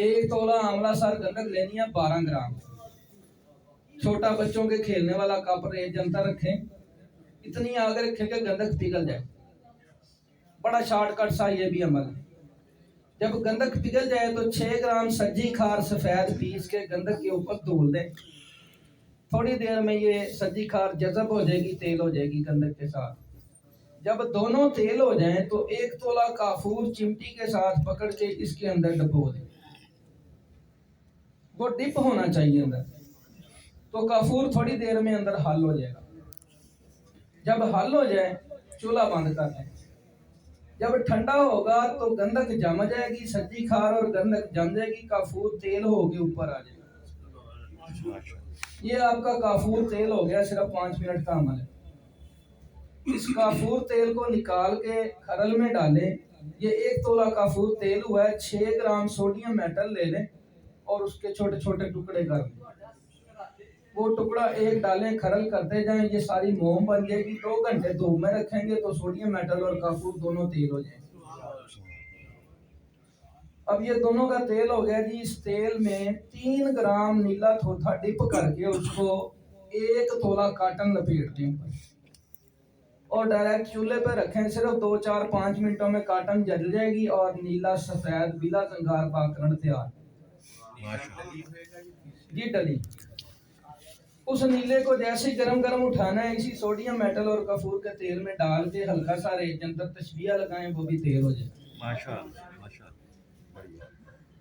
1 तोला आंवला सार गंधक लेनी है 12 ग्राम छोटा बच्चों के खेलने वाला कप रेत जनता रखें इतनी आग रखें कि गंधक पिघल जाए बड़ा शॉर्टकट सा ये भी अमल है जब गंधक पिघल जाए तो 6 ग्राम सज्जी खार सफेद पीस के गंधक के ऊपर धुल दें थोड़ी देर में ये सज्जी खार जज़ब हो जाएगी तेल हो जाएगी गंधक के साथ जब दोनों तेल हो जाएं तो 1 तोला काफूर चिमटी के साथ पकड़ के इसके अंदर डबो दें वो डिप होना चाहिए अंदर तो काफूर थोड़ी देर में अंदर हल हो जाएगा जब हल हो जाए चूल्हा बंद कर दें जब ठंडा होगा तो गंधक जम जाएगी सज्जी खार और गंधक जम जाएगी काफूर तेल होके ऊपर आ जाएगा ये आपका काफूर तेल हो गया सिर्फ 5 मिनट का अमल है इस काफूर तेल को निकाल के खरल में डालें ये 1 तोला काफूर तेल हुआ है, 6 ग्राम सोडियम मेटल ले लें और उसके छोटे छोटे टुकड़े कर लें। वो टुकड़ा एक डालें, खरल करते जाएं, ये सारी मोम बन जाएगी। 2 घंटे धूप में रखेंगे तो सोडियम मेटल और काफूर दोनों तेल हो जाएंगे। अब ये दोनों का तेल हो गया जी। इस तेल में 3 ग्राम नीला थोथा डिप करके उसको 1 तोला काटन लपेट दें और डायरेक्ट चूल्हे पे रखें। सिर्फ 2, 4, 5 मिनटों में काटन जल जाएगी और नीला सफेद बिला कंगार पाकरण तैयार जी डली। उस नीले को जैसे ही गरम गरम उठाना है, इसी सोडियम मेटल और कपूर के तेल में डाल के हल्का सा रेत अंदर तशबिया लगाएं, वो भी तेल हो जाए। माशाअल्लाह।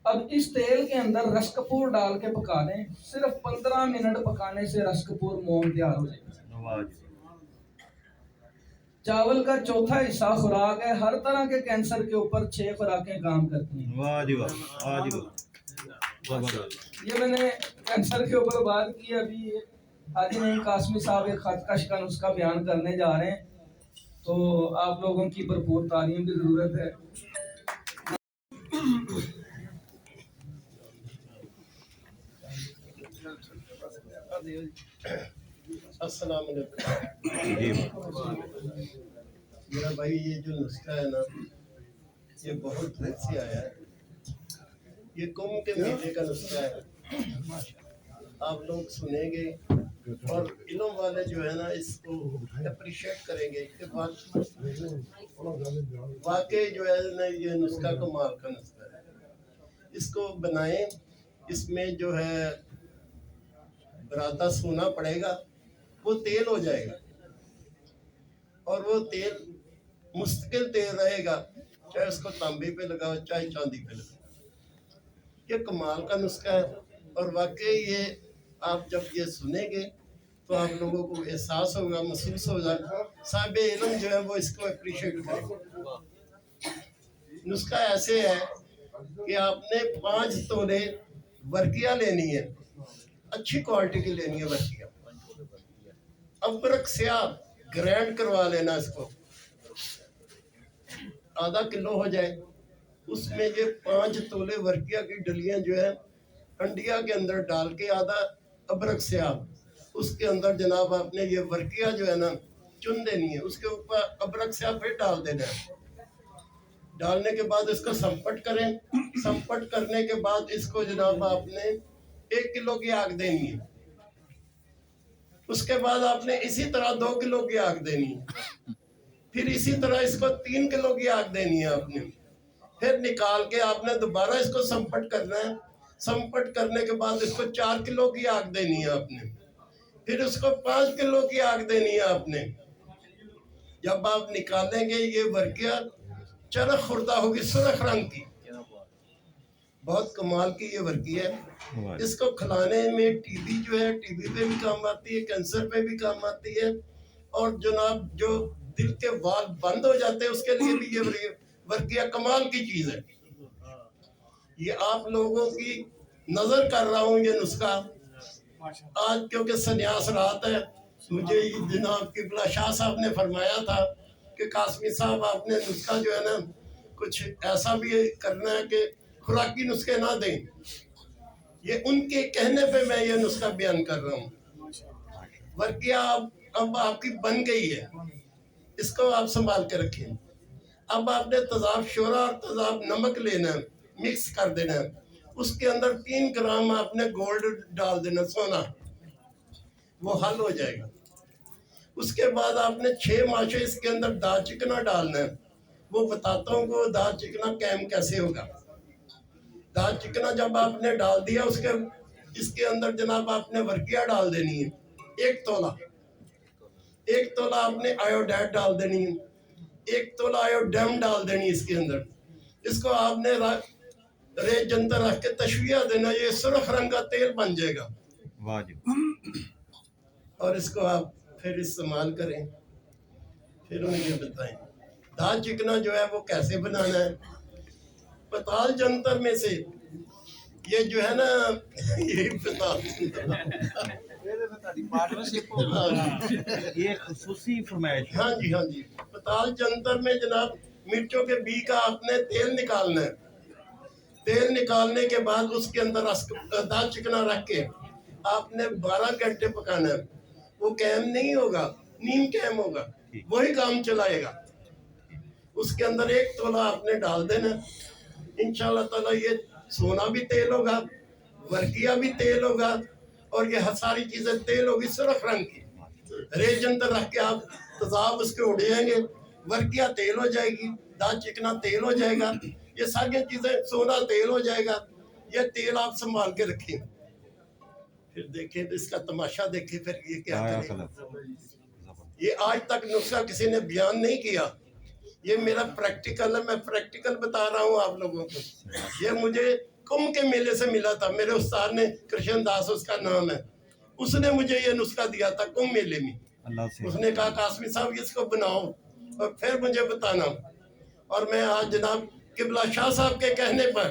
अब इस तेल के अंदर रस कपूर डाल के पका दें। सिर्फ 15 मिनट पकाने से रस कपूर मोम तैयार हो जाएगा। चावल का चौथा हिस्सा खुराक है। हर तरह के कैंसर के ऊपर 6 खुराकें काम करती हैं। वाह जी वाह, वाह जी वाह। ये मैंने कैंसर के ऊपर बात की। अभी हाजी नईम कासमी साहब एक खतकश का नुस्खा बयान करने जा रहे हैं, तो आप लोगों की भरपूर तालीम की जरूरत है। अस्सलाम वालेकुम। मेरा भाई ये जो नुस्खा है ना, ये बहुत दूर से आया है। ये कुंभ के मेले का नुस्खा है। आप लोग सुनेंगे और इल्म वाले जो है ना इसको अप्रिशिएट करेंगे कि वाकई जो है ना ये नुस्खा कमाल का नुस्खा है। इसको बनाएं। इसमें जो है बराता सोना पड़ेगा, वो तेल हो जाएगा और वो तेल मुस्तकिल तेल रहेगा, चाहे उसको तांबे पे लगाओ चाहे चांदी पे लगाओ। ये कमाल का नुस्खा है और वाकई ये आप जब ये सुनेंगे तो आप लोगों को एहसास होगा, महसूस होगा। साहिब इल्म जो है वो इसको अप्रिशिएट करेंगे। नुस्खा ऐसे है कि आपने 5 तोले वर्किया लेनी है, अच्छी क्वालिटी की लेनी है वर्किया। अदरक स्याह ग्राइंड करवा लेना, इसको आधा किलो हो जाए। उसमें ये 5 तोले वर्किया की डलियां जो है अंडिया के अंदर डाल के आधा अदरक स्याह उसके अंदर जनाब आपने ये वर्किया जो है ना चुन देनी है। उसके ऊपर अदरक स्याह फिर डाल देना है। डालने के बाद इसको संपट करें। संपट करने के बाद इसको जनाब आपने 1 किलो की आग देनी है। उसके बाद आपने इसी तरह 2 किलो की आग देनी है। फिर इसी तरह इसको 3 किलो की आग देनी है आपने। फिर निकाल के आपने दोबारा इसको संपट करना है। संपट करने के बाद इसको 4 किलो की आग देनी है आपने। फिर उसको 5 किलो की आग देनी है आपने। जब आप निकालेंगे ये वर्किया चरख खुर्दा होगी, सुरख रंग की, बहुत कमाल की ये वर्की है। इसको खिलाने में टीबी जो है, टीबी पे भी काम आती है, कैंसर पे भी काम आती है। और जनाब जो दिल के वाल बंद हो जाते हैं उसके लिए भी ये वर्किया कमाल की चीज है। ये आप लोगों की नजर कर रहा हूँ ये नुस्खा आज, क्योंकि सन्यास रात है। मुझे जनाब किबला शाह साहब ने फरमाया था कि कासमी साहब आपने नुस्खा जो है ना कुछ ऐसा भी करना है कि खुराकी नुस्खे ना दें। ये उनके कहने पे मैं ये नुस्खा बयान कर रहा हूँ। वर्किया अब आपकी बन गई है, इसको आप संभाल के रखें। अब आपने तेजाब शोरा और तेजाब नमक लेना है, मिक्स कर देना है। उसके अंदर 3 ग्राम आपने गोल्ड डाल देना, सोना, वो हल हो जाएगा। उसके बाद आपने 6 माशे इसके अंदर दाल चिकना डालना है। वो बताता हूँ को दाल चिकना कैम कैसे होगा। दाल चिकना जब आपने डाल दिया उसके इसके अंदर जनाब आपने वर्किया डाल देनी है 1 तोला। 1 तोला आपने आयोडाइड डाल देनी है। 1 तोला आयोडम डाल देनी इसके अंदर। इसको आपने रेत जंतर रख के तशविया देना, ये सुर्ख रंग का तेल बन जाएगा। वाह जी। और इसको आप फिर इस्तेमाल करें। फिर मुझे बताएं दाल चिकना जो है वो कैसे बनाना है। पताल जंतर में से ये जो है ना ये पताल ये खुसूसी फरमाइश। हाँ जी, हाँ जी। पताल जंतर में जनाब मिर्चों के बी का आपने तेल निकालना है। तेल निकालने के बाद उसके अंदर दाल चिकना रख के आपने 12 घंटे पकाना है। वो कैम नहीं होगा, नीम कैम होगा, वही काम चलाएगा। उसके अंदर 1 तोला आपने डाल देना। इंशाल्लाह ताला ये सोना भी तेल होगा, वर्किया भी तेल होगा, और ये सारी चीजें तेल होगी सुर्ख रंग की। रेजन तक रख के आप तेजाब उसके उड़ जाएंगे, वर्किया तेल हो जाएगी, दाल चिकना तेल हो जाएगा, ये सारी चीजें, सोना तेल हो जाएगा। ये तेल आप संभाल के रखें, फिर देखें इसका तमाशा देखें, फिर ये क्या करेगा। ये आज तक नुस्खा किसी ने बयान नहीं किया, ये मेरा प्रैक्टिकल है, मैं प्रैक्टिकल बता रहा हूँ आप लोगों को। ये मुझे कुंभ के मेले से मिला था, मेरे उस्ताद ने, कृष्ण दास उसका नाम है, उसने मुझे ये नुस्खा दिया था कुंभ मेले में। उसने कहा कासमी साहब इसको बनाओ और फिर मुझे बताना। और मैं आज जनाब किबला शाह साहब के कहने पर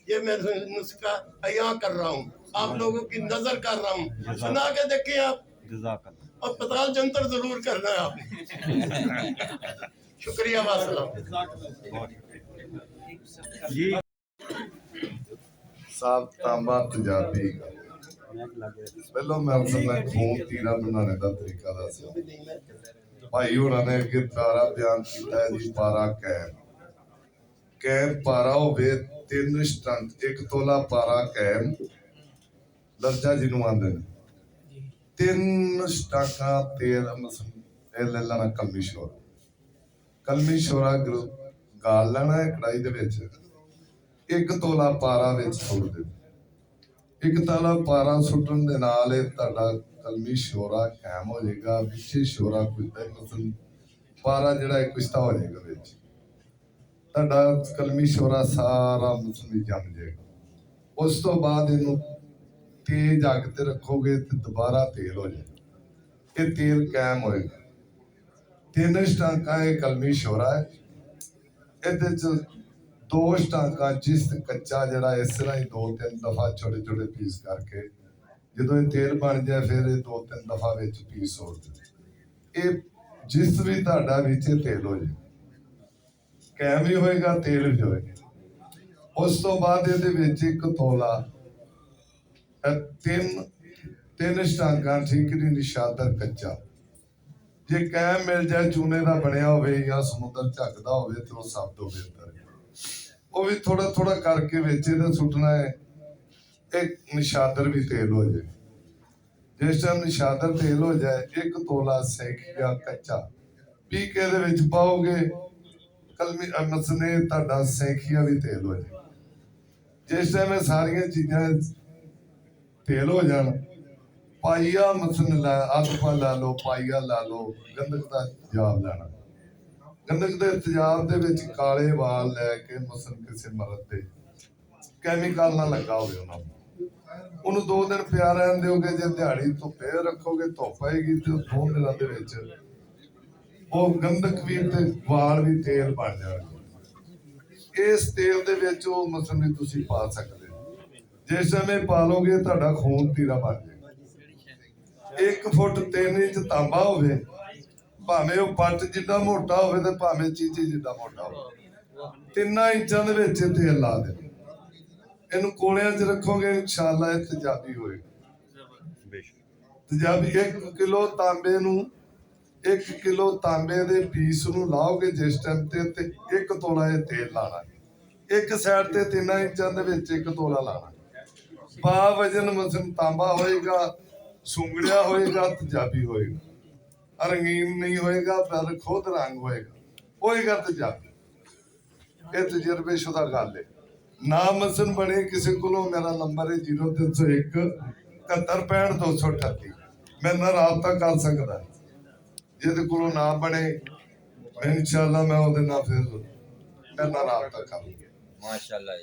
ये मैं नुस्खा अया कर रहा हूँ, आप लोगों की नजर कर रहा हूँ, सुना के देखिए आप, और पताल जंतर जरूर करना है आपने। शुक्रिया, वासलाम जी साहब। तांबा तेजाबी पहलो मैं उसमें खून तीरा बनाने का तरीका दस भाई होना ने अगे तारा बयान किया है जी। पारा कैम कैम पारा होवे 3 स्टंट 1 तोला पारा कैम लर्जा जिन्हों आंदे ने 3 स्टाका तेल मसल ले लेना कलमी शोरा गाल लेना है कढ़ाई दे विच 1 तोला पारा विच सुट दे 1 तोला पारा सुटन दे नाल तुहाडा कलमी शोरा कायम हो जाएगा। पिछे शोरा कुछ मसल पारा जिहड़ा एक कुश्ता हो जाएगा विच तुहाडा कलमी शोरा सारा मसल जम जाएगा। उस तो बाद इनू तेज अग ते रखोगे तो दोबारा तेल हो जाएगा। ये तेल कायम होएगा। 3 स्टांका ये कलमी शोरा है। ਇਹਦੇ ਚ 2 ਸਟਾਂਕਾਂ ਜਿਸ ਕੱਚਾ ਜਿਹੜਾ ਇਸ ਤਰ੍ਹਾਂ ਹੀ 2-3 ਦਫਾ ਛੋਟੇ ਛੋਟੇ ਪੀਸ ਕਰਕੇ ਜਦੋਂ ਇਹ ਤੇਲ ਬਣ ਜਾਏ ਫਿਰ ਇਹ 2-3 ਦਫਾ ਵਿੱਚ ਪੀਸ ਹੋ ਜਾਏ। ਇਹ ਜਿਸ ਵੀ ਤੁਹਾਡਾ ਵਿੱਚ ਤੇਲ ਹੋ ਜਾਏ ਕੈਮ ਵੀ ਹੋਏਗਾ ਤੇਲ ਵੀ ਹੋਏਗਾ। ਉਸ ਤੋਂ ਬਾਅਦ ਇਹਦੇ ਵਿੱਚ 1 ਤੋਲਾ 3 ਸਟਾਂਕਾਂ ਠੀਕਰੀ ਨਿਸ਼ਾਦਰ ਕੱਚਾ जे कैम मिल जाए चूने का बनया हो या समुद्र झकता हो तो सब तो बेहतर है। वो भी थोड़ा थोड़ा करके बेचे तो सुटना है। एक निशादर भी तेल हो जाए। जिस टाइम निशादर तेल हो जाए 1 तोला सेकिया कच्चा पी के दे पाओगे कलमी मसने तुहाडा सेकिया भी तेल हो जाए। जिस टाइम ये सारिया चीज़ां तेल हो जान पाइया मसन आलफा ला लो पाइया ला लो गंदक का तेजाब लेना। गंदक के तेजाब दे विच काले वाल लैके मसन किसी मरद दे कैमिकल ना लगा होवे उन्होंने 2 दिन पिया रहन दोगे। जे दिहाड़ी धुप्पे रखोगे धुप आएगी तो 2 दिनों दे विच वो गंदक भी ते वाल भी तेल बन जाएगा। इस तेल दे विच वो मसन भी तुसीं पा सकते हो। जिस समय पालोगे तुहाडा खून तीरा बन जाएगा। 1 फुट 3 इंच तांबा होवे भावें वो पट जिड्डा मोटा होवे ते भावें चीची जिड्डा मोटा होवे 3 इंचां दे विच तेल ला दे। इनू कोलियां च रखोगे इंशाअल्लाह ये तेजाबी होएगा। तेजाबी 1 किलो तांबे नू 1 किलो तांबे दे पीस नू लाओगे जिस टाइम ते 1 तोला ये तेल लाना। एक साइड ते 3 इंचां दे विच 1 तोला लाना। बा वजन मसन तांबा होएगा सुंगड़िया होएगा तेजाबी होएगा। रंगीन नहीं होएगा पर खुद रंग होएगा तेजाबी। ये तजर्बेशुदा गल है। ना मसन बने किसी को मेरा नंबर है 0301 71 65 238 मेरे नाल राबता कर सकता। जिहदे कोलों ना बने इंशाअल्लाह मैं उहदे नाल फिर मेरे नाल राबता कर। माशाअल्लाह।